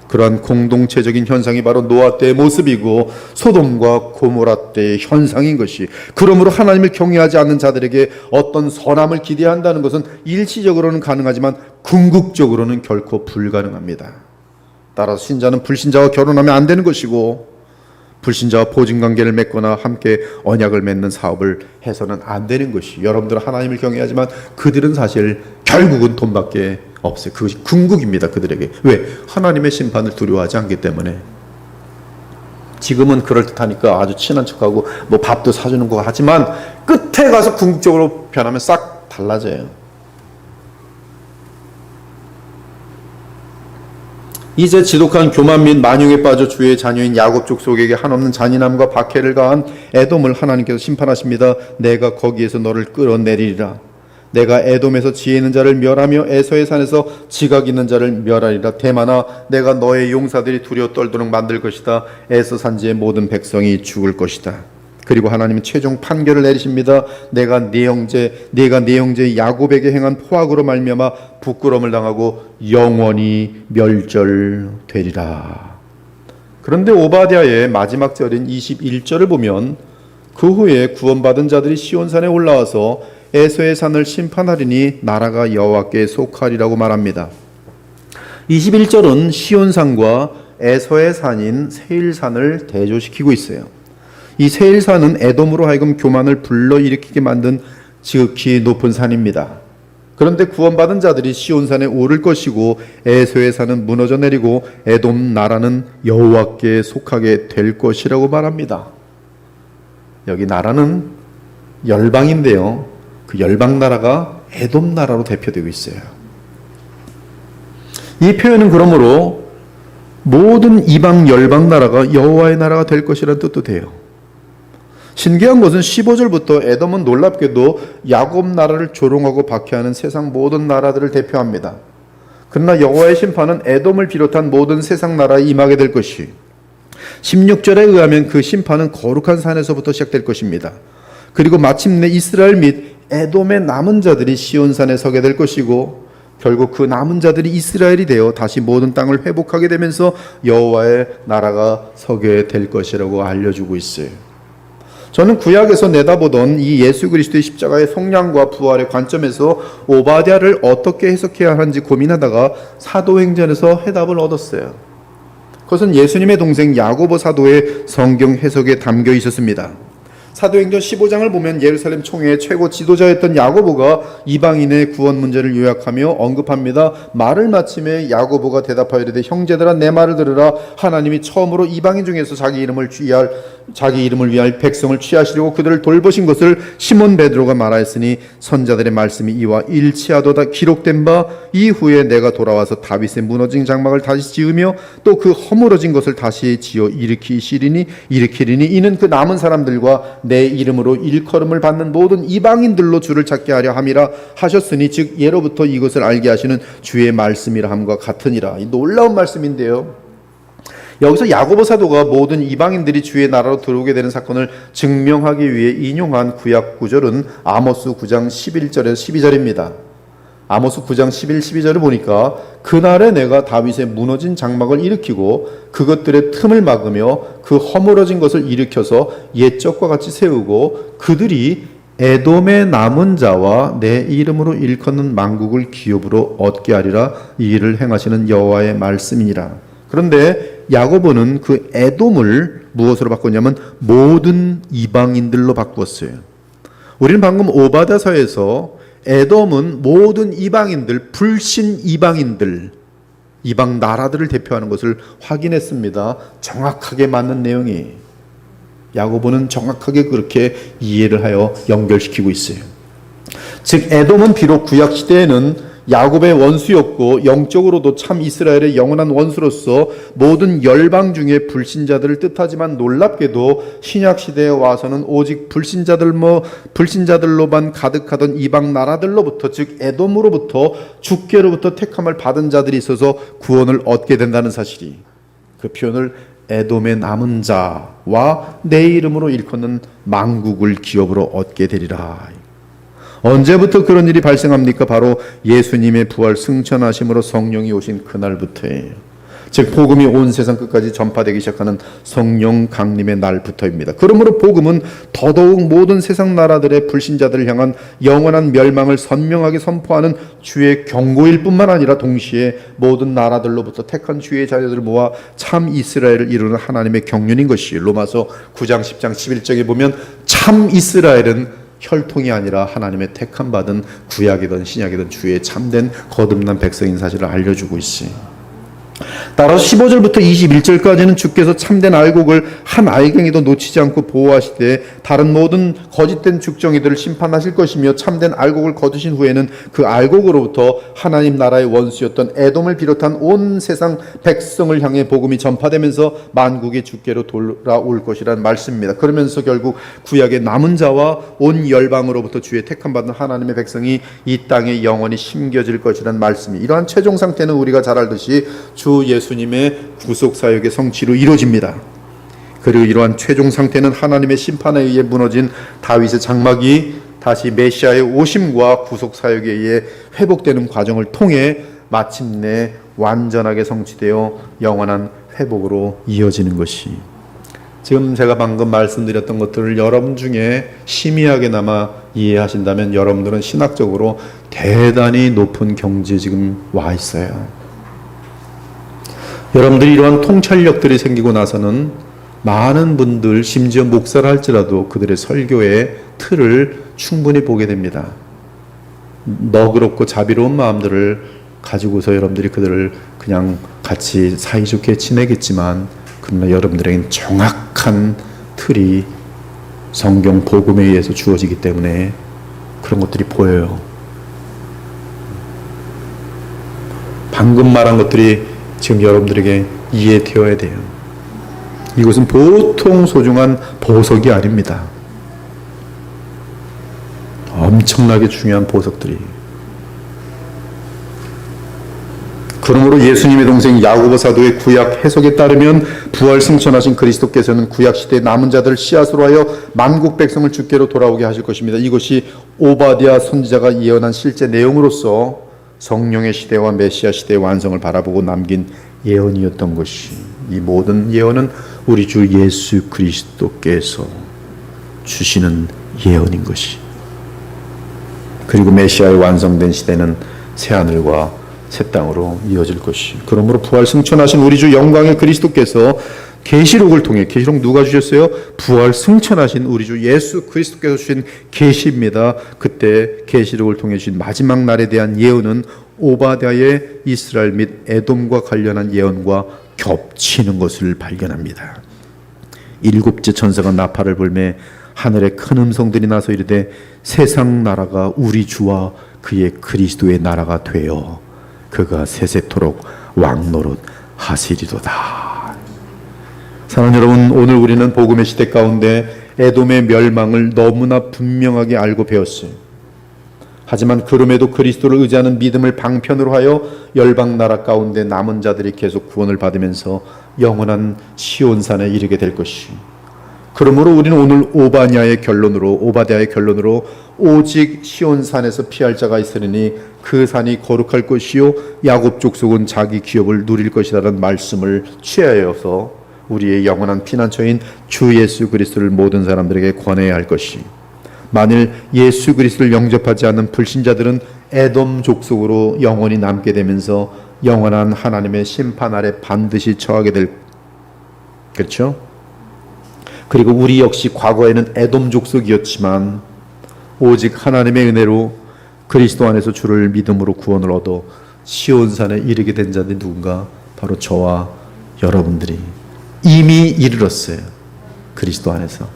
그러한 공동체적인 현상이 바로 노아 때의 모습이고 소돔과 고모라 때의 현상인 것이. 그러므로 하나님을 경외하지 않는 자들에게 어떤 선함을 기대한다는 것은 일시적으로는 가능하지만 궁극적으로는 결코 불가능합니다. 따라서 신자는 불신자와 결혼하면 안 되는 것이고, 불신자와 보증관계를 맺거나 함께 언약을 맺는 사업을 해서는 안 되는 것이. 여러분들은 하나님을 경외하지만 그들은 사실 결국은 돈밖에 없어요. 그것이 궁극입니다, 그들에게. 왜? 하나님의 심판을 두려워하지 않기 때문에. 지금은 그럴듯하니까 아주 친한 척하고 뭐 밥도 사주는 거 하지만 끝에 가서 궁극적으로 변하면 싹 달라져요. 이제 지독한 교만 및 만용에 빠져 주의 자녀인 야곱 족속에게 한없는 잔인함과 박해를 가한 에돔을 하나님께서 심판하십니다. 내가 거기에서 너를 끌어내리리라. 내가 에돔에서 지혜 있는 자를 멸하며 에서의 산에서 지각 있는 자를 멸하리라. 대만아, 내가 너의 용사들이 두려워 떨도록 만들 것이다. 에서 산지의 모든 백성이 죽을 것이다. 그리고 하나님은 최종 판결을 내리십니다. 내가 네 형제 야곱에게 행한 포악으로 말미암아 부끄러움을 당하고 영원히 멸절되리라. 그런데 오바댜의 마지막 절인 21절을 보면 그 후에 구원받은 자들이 시온산에 올라와서 에서의 산을 심판하리니 나라가 여호와께 속하리라고 말합니다. 21절은 시온산과 에서의 산인 세일산을 대조시키고 있어요. 이 세일산은 에돔으로 하여금 교만을 불러일으키게 만든 지극히 높은 산입니다. 그런데 구원받은 자들이 시온산에 오를 것이고 에서의 산은 무너져 내리고 에돔 나라는 여호와께 속하게 될 것이라고 말합니다. 여기 나라는 열방인데요, 그 열방 나라가 에돔 나라로 대표되고 있어요. 이 표현은 그러므로 모든 이방 열방 나라가 여호와의 나라가 될 것이라는 뜻도 돼요. 신기한 것은 15절부터 에돔은 놀랍게도 야곱 나라를 조롱하고 박해하는 세상 모든 나라들을 대표합니다. 그러나 여호와의 심판은 에돔을 비롯한 모든 세상 나라에 임하게 될 것이, 16절에 의하면 그 심판은 거룩한 산에서부터 시작될 것입니다. 그리고 마침내 이스라엘 및 에돔의 남은 자들이 시온산에 서게 될 것이고, 결국 그 남은 자들이 이스라엘이 되어 다시 모든 땅을 회복하게 되면서 여호와의 나라가 서게 될 것이라고 알려주고 있어요. 저는 구약에서 내다보던 이 예수 그리스도의 십자가의 속량과 부활의 관점에서 오바댜를 어떻게 해석해야 하는지 고민하다가 사도행전에서 해답을 얻었어요. 그것은 예수님의 동생 야고보 사도의 성경 해석에 담겨 있었습니다. 사도행전 15장을 보면 예루살렘 총회의 최고 지도자였던 야고보가 이방인의 구원 문제를 요약하며 언급합니다. 말을 마침에 야고보가 대답하여 이르되 형제들아 내 말을 들으라. 하나님이 처음으로 이방인 중에서 자기 이름을 위할 백성을 취하시려고 그들을 돌보신 것을 시몬 베드로가 말하였으니 선자들의 말씀이 이와 일치하도다. 기록된 바 이후에 내가 돌아와서 다윗의 무너진 장막을 다시 지으며 또 그 허물어진 것을 다시 지어 일으키리니 이는 그 남은 사람들과 내 이름으로 일컬음을 받는 모든 이방인들로 주를 찾게 하려 함이라 하셨으니 즉 예로부터 이것을 알게 하시는 주의 말씀이라 함과 같으니라. 이 놀라운 말씀인데요. 여기서 야고보 사도가 모든 이방인들이 주의 나라로 들어오게 되는 사건을 증명하기 위해 인용한 구약 구절은 아모스 9장 11절에서 12절입니다. 아모스 9장 11, 12절을 보니까 그날에 내가 다윗의 무너진 장막을 일으키고 그것들의 틈을 막으며 그 허물어진 것을 일으켜서 옛적과 같이 세우고 그들이 에돔의 남은 자와 내 이름으로 일컫는 만국을 기업으로 얻게 하리라. 이 일을 행하시는 여호와의 말씀이니라. 그런데 야고보는 그 에돔을 무엇으로 바꿨냐면 모든 이방인들로 바꾸었어요. 우리는 방금 오바댜서에서 에돔은 모든 이방인들, 불신 이방인들, 이방 나라들을 대표하는 것을 확인했습니다. 정확하게 맞는 내용이. 야고보는 정확하게 그렇게 이해를 하여 연결시키고 있어요. 즉 에돔은 비록 구약 시대에는 야곱의 원수였고 영적으로도 참 이스라엘의 영원한 원수로서 모든 열방 중에 불신자들을 뜻하지만 놀랍게도 신약 시대에 와서는 오직 불신자들로만 가득하던 이방 나라들로부터 즉 에돔으로부터 주께로부터 택함을 받은 자들이 있어서 구원을 얻게 된다는 사실이, 그 표현을 에돔의 남은 자와 내 이름으로 일컫는 만국을 기업으로 얻게 되리라. 언제부터 그런 일이 발생합니까? 바로 예수님의 부활 승천하심으로 성령이 오신 그날부터예요. 즉 복음이 온 세상 끝까지 전파되기 시작하는 성령 강림의 날부터입니다. 그러므로 복음은 더더욱 모든 세상 나라들의 불신자들을 향한 영원한 멸망을 선명하게 선포하는 주의 경고일 뿐만 아니라 동시에 모든 나라들로부터 택한 주의 자녀들을 모아 참 이스라엘을 이루는 하나님의 경륜인 것이에요. 로마서 9장 10장 11절에 보면 참 이스라엘은 혈통이 아니라 하나님의 택함 받은 구약이든 신약이든 주의 참된 거듭난 백성인 사실을 알려주고 있어요. 따라서 15절부터 21절까지는 주께서 참된 알곡을 한 알갱이도 놓치지 않고 보호하시되 다른 모든 거짓된 죽정이들을 심판하실 것이며 참된 알곡을 거두신 후에는 그 알곡으로부터 하나님 나라의 원수였던 에돔을 비롯한 온 세상 백성을 향해 복음이 전파되면서 만국의 주께로 돌아올 것이라는 말씀입니다. 그러면서 결국 구약의 남은 자와 온 열방으로부터 주의 택함받은 하나님의 백성이 이 땅에 영원히 심겨질 것이라는 말씀이, 이러한 최종 상태는 우리가 잘 알듯이 주 예수님의 구속사역의 성취로 이루어집니다. 그리고 이러한 최종 상태는 하나님의 심판에 의해 무너진 다윗의 장막이 다시 메시아의 오심과 구속사역에 의해 회복되는 과정을 통해 마침내 완전하게 성취되어 영원한 회복으로 이어지는 것이, 지금 제가 방금 말씀드렸던 것들을 여러분 중에 심의하게나마 이해하신다면 여러분들은 신학적으로 대단히 높은 경지에 지금 와 있어요. 여러분들이 이러한 통찰력들이 생기고 나서는 많은 분들, 심지어 목사를 할지라도 그들의 설교의 틀을 충분히 보게 됩니다. 너그럽고 자비로운 마음들을 가지고서 여러분들이 그들을 그냥 같이 사이좋게 지내겠지만, 그러나 여러분들에겐 정확한 틀이 성경 복음에 의해서 주어지기 때문에 그런 것들이 보여요. 방금 말한 것들이 지금 여러분들에게 이해되어야 돼요. 이것은 보통 소중한 보석이 아닙니다. 엄청나게 중요한 보석들이. 그러므로 예수님의 동생 야고보 사도의 구약 해석에 따르면 부활 승천하신 그리스도께서는 구약 시대의 남은 자들을 씨앗으로 하여 만국 백성을 주께로 돌아오게 하실 것입니다. 이것이 오바댜 선지자가 예언한 실제 내용으로서 성령의 시대와 메시아 시대의 완성을 바라보고 남긴 예언이었던 것이, 이 모든 예언은 우리 주 예수 그리스도께서 주시는 예언인 것이, 그리고 메시아의 완성된 시대는 새하늘과 새 땅으로 이어질 것이, 그러므로 부활 승천하신 우리 주 영광의 그리스도께서 계시록을 통해, 계시록 누가 주셨어요? 부활 승천하신 우리 주 예수 그리스도께서 주신 계시입니다. 그때 계시록을 통해 주신 마지막 날에 대한 예언은 오바댜의 이스라엘 및 에돔과 관련한 예언과 겹치는 것을 발견합니다. 일곱째 천사가 나팔을 불매 하늘에 큰 음성들이 나서 이르되 세상 나라가 우리 주와 그의 그리스도의 나라가 되어 그가 세세토록 왕노릇 하시리로다. 사랑하는 여러분, 오늘 우리는 복음의 시대 가운데 에돔의 멸망을 너무나 분명하게 알고 배웠어요. 하지만 그럼에도 그리스도를 의지하는 믿음을 방편으로 하여 열방 나라 가운데 남은 자들이 계속 구원을 받으면서 영원한 시온산에 이르게 될 것이, 그러므로 우리는 오늘 오바댜의 결론으로 오직 시온산에서 피할 자가 있으리니 그 산이 거룩할 것이요 야곱 족속은 자기 기업을 누릴 것이라는 말씀을 취하여서 우리의 영원한 피난처인 주 예수 그리스도를 모든 사람들에게 권해야 할 것이, 만일 예수 그리스도를 영접하지 않는 불신자들은 에돔 족속으로 영원히 남게 되면서 영원한 하나님의 심판 아래 반드시 처하게 될, 그렇죠? 그리고 우리 역시 과거에는 에돔 족속이었지만 오직 하나님의 은혜로 그리스도 안에서 주를 믿음으로 구원을 얻어 시온산에 이르게 된 자들이 누군가? 바로 저와 여러분들이 이미 이르렀어요. 그리스도 안에서.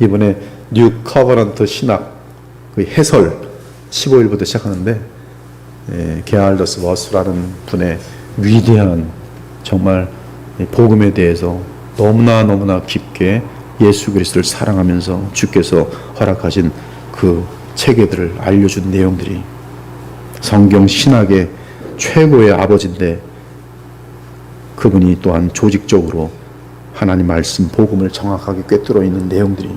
이번에 뉴 커버넌트 신학 그 해설 15일부터 시작하는데, 게알더스 워스라는 분의 위대한 정말 복음에 대해서 너무나 깊게 예수 그리스도를 사랑하면서 주께서 허락하신 그 체계들을 알려준 내용들이 성경 신학의 최고의 아버지인데, 그분이 또한 조직적으로 하나님 말씀 복음을 정확하게 꿰뚫어 있는 내용들이,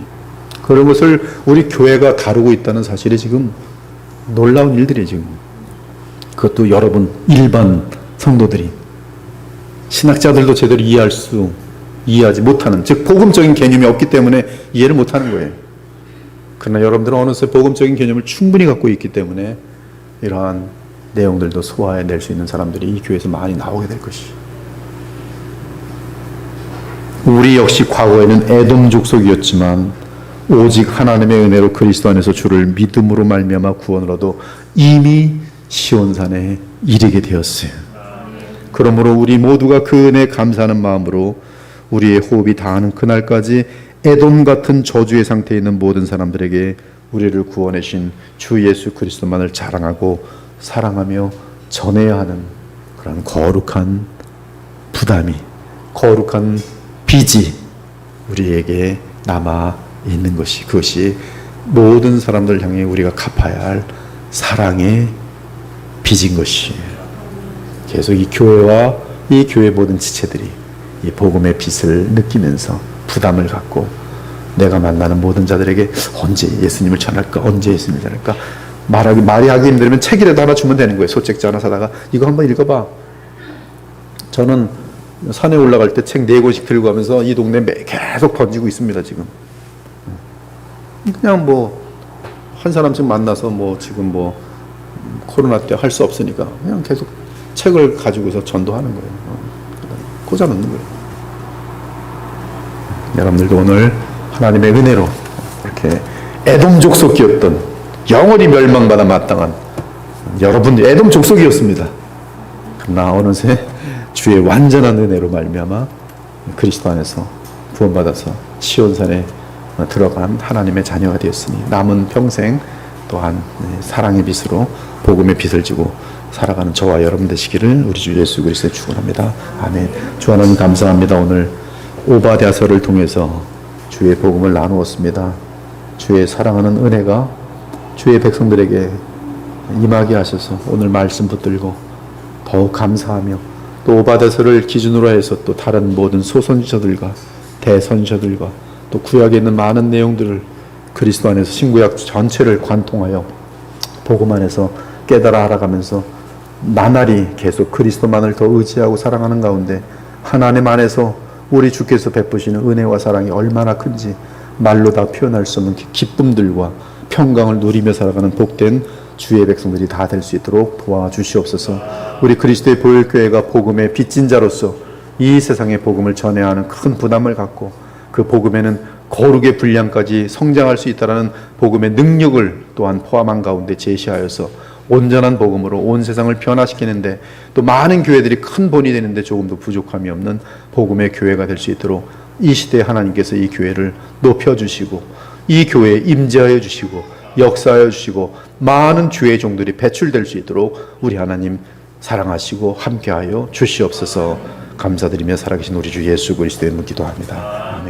그런 것을 우리 교회가 다루고 있다는 사실이 지금 놀라운 일들이에요. 지금 그것도 여러분 일반 성도들이, 신학자들도 제대로 이해하지 못하는, 즉 복음적인 개념이 없기 때문에 이해를 못하는 거예요. 그러나 여러분들은 어느새 복음적인 개념을 충분히 갖고 있기 때문에 이러한 내용들도 소화해낼 수 있는 사람들이 이 교회에서 많이 나오게 될 것이에요. 우리 역시 과거에는 에돔 족속이었지만 오직 하나님의 은혜로 그리스도 안에서 주를 믿음으로 말미암아 구원을 얻어 이미 시온산에 이르게 되었어요. 그러므로 우리 모두가 그 은혜에 감사하는 마음으로 우리의 호흡이 닿는 그날까지 에돔 같은 저주의 상태에 있는 모든 사람들에게 우리를 구원하신 주 예수 그리스도만을 자랑하고 사랑하며 전해야 하는 그런 거룩한 부담이, 거룩한 빚이 우리에게 남아 있는 것이, 그것이 모든 사람들 향해 우리가 갚아야 할 사랑의 빚인 것이에요. 계속 이 교회와 이 교회 모든 지체들이 이 복음의 빚을 느끼면서 부담을 갖고 내가 만나는 모든 자들에게 언제 예수님을 전할까, 언제 예수님을 전할까, 말이 하기 힘들면 책이라도 하나 주면 되는 거예요. 소책자 하나 사다가 이거 한번 읽어봐. 저는 산에 올라갈 때 책 4권씩 들고 가면서 이 동네에 계속 던지고 있습니다. 지금 그냥 한 사람씩 만나서 지금 코로나 때 할 수 없으니까 그냥 계속 책을 가지고서 전도하는 거예요. 꽂아 놓는 거예요. 여러분들도 오늘 하나님의 은혜로 이렇게 에돔 족속이었던, 영원히 멸망받아 마땅한 여러분 에돔 족속이었습니다. 그러나 어느새 주의 완전한 은혜로 말미암아 그리스도 안에서 구원받아서 시온산에 들어간 하나님의 자녀가 되었으니 남은 평생 또한 사랑의 빚으로 복음의 빚을 지고 살아가는 저와 여러분 되시기를 우리 주 예수 그리스도에 축원합니다. 아멘. 주 하나님 감사합니다. 오늘 오바댜서를 통해서 주의 복음을 나누었습니다. 주의 사랑하는 은혜가 주의 백성들에게 임하게 하셔서 오늘 말씀 붙들고 더욱 감사하며, 또 오바댜서를 기준으로 해서 또 다른 모든 소선지자들과 대선지자들과 또 구약에 있는 많은 내용들을 그리스도 안에서 신구약 전체를 관통하여 복음 안에서 깨달아 알아가면서 나날이 계속 그리스도만을 더 의지하고 사랑하는 가운데 하나님 안에서 우리 주께서 베푸시는 은혜와 사랑이 얼마나 큰지 말로 다 표현할 수 없는 기쁨들과 평강을 누리며 살아가는 복된 주의 백성들이 다 될 수 있도록 도와주시옵소서. 우리 그리스도의 보혈교회가 복음의 빚진 자로서 이 세상의 복음을 전해야 하는 큰 부담을 갖고 그 복음에는 거룩의 분량까지 성장할 수 있다는 복음의 능력을 또한 포함한 가운데 제시하여서 온전한 복음으로 온 세상을 변화시키는데 또 많은 교회들이 큰 본이 되는데 조금도 부족함이 없는 복음의 교회가 될 수 있도록 이 시대에 하나님께서 이 교회를 높여주시고 이 교회에 임재하여 주시고 역사하여 주시고 많은 주의 종들이 배출될 수 있도록 우리 하나님 사랑하시고 함께하여 주시옵소서. 감사드리며 살아계신 우리 주 예수 그리스도의 이름으로 기도합니다. 아멘.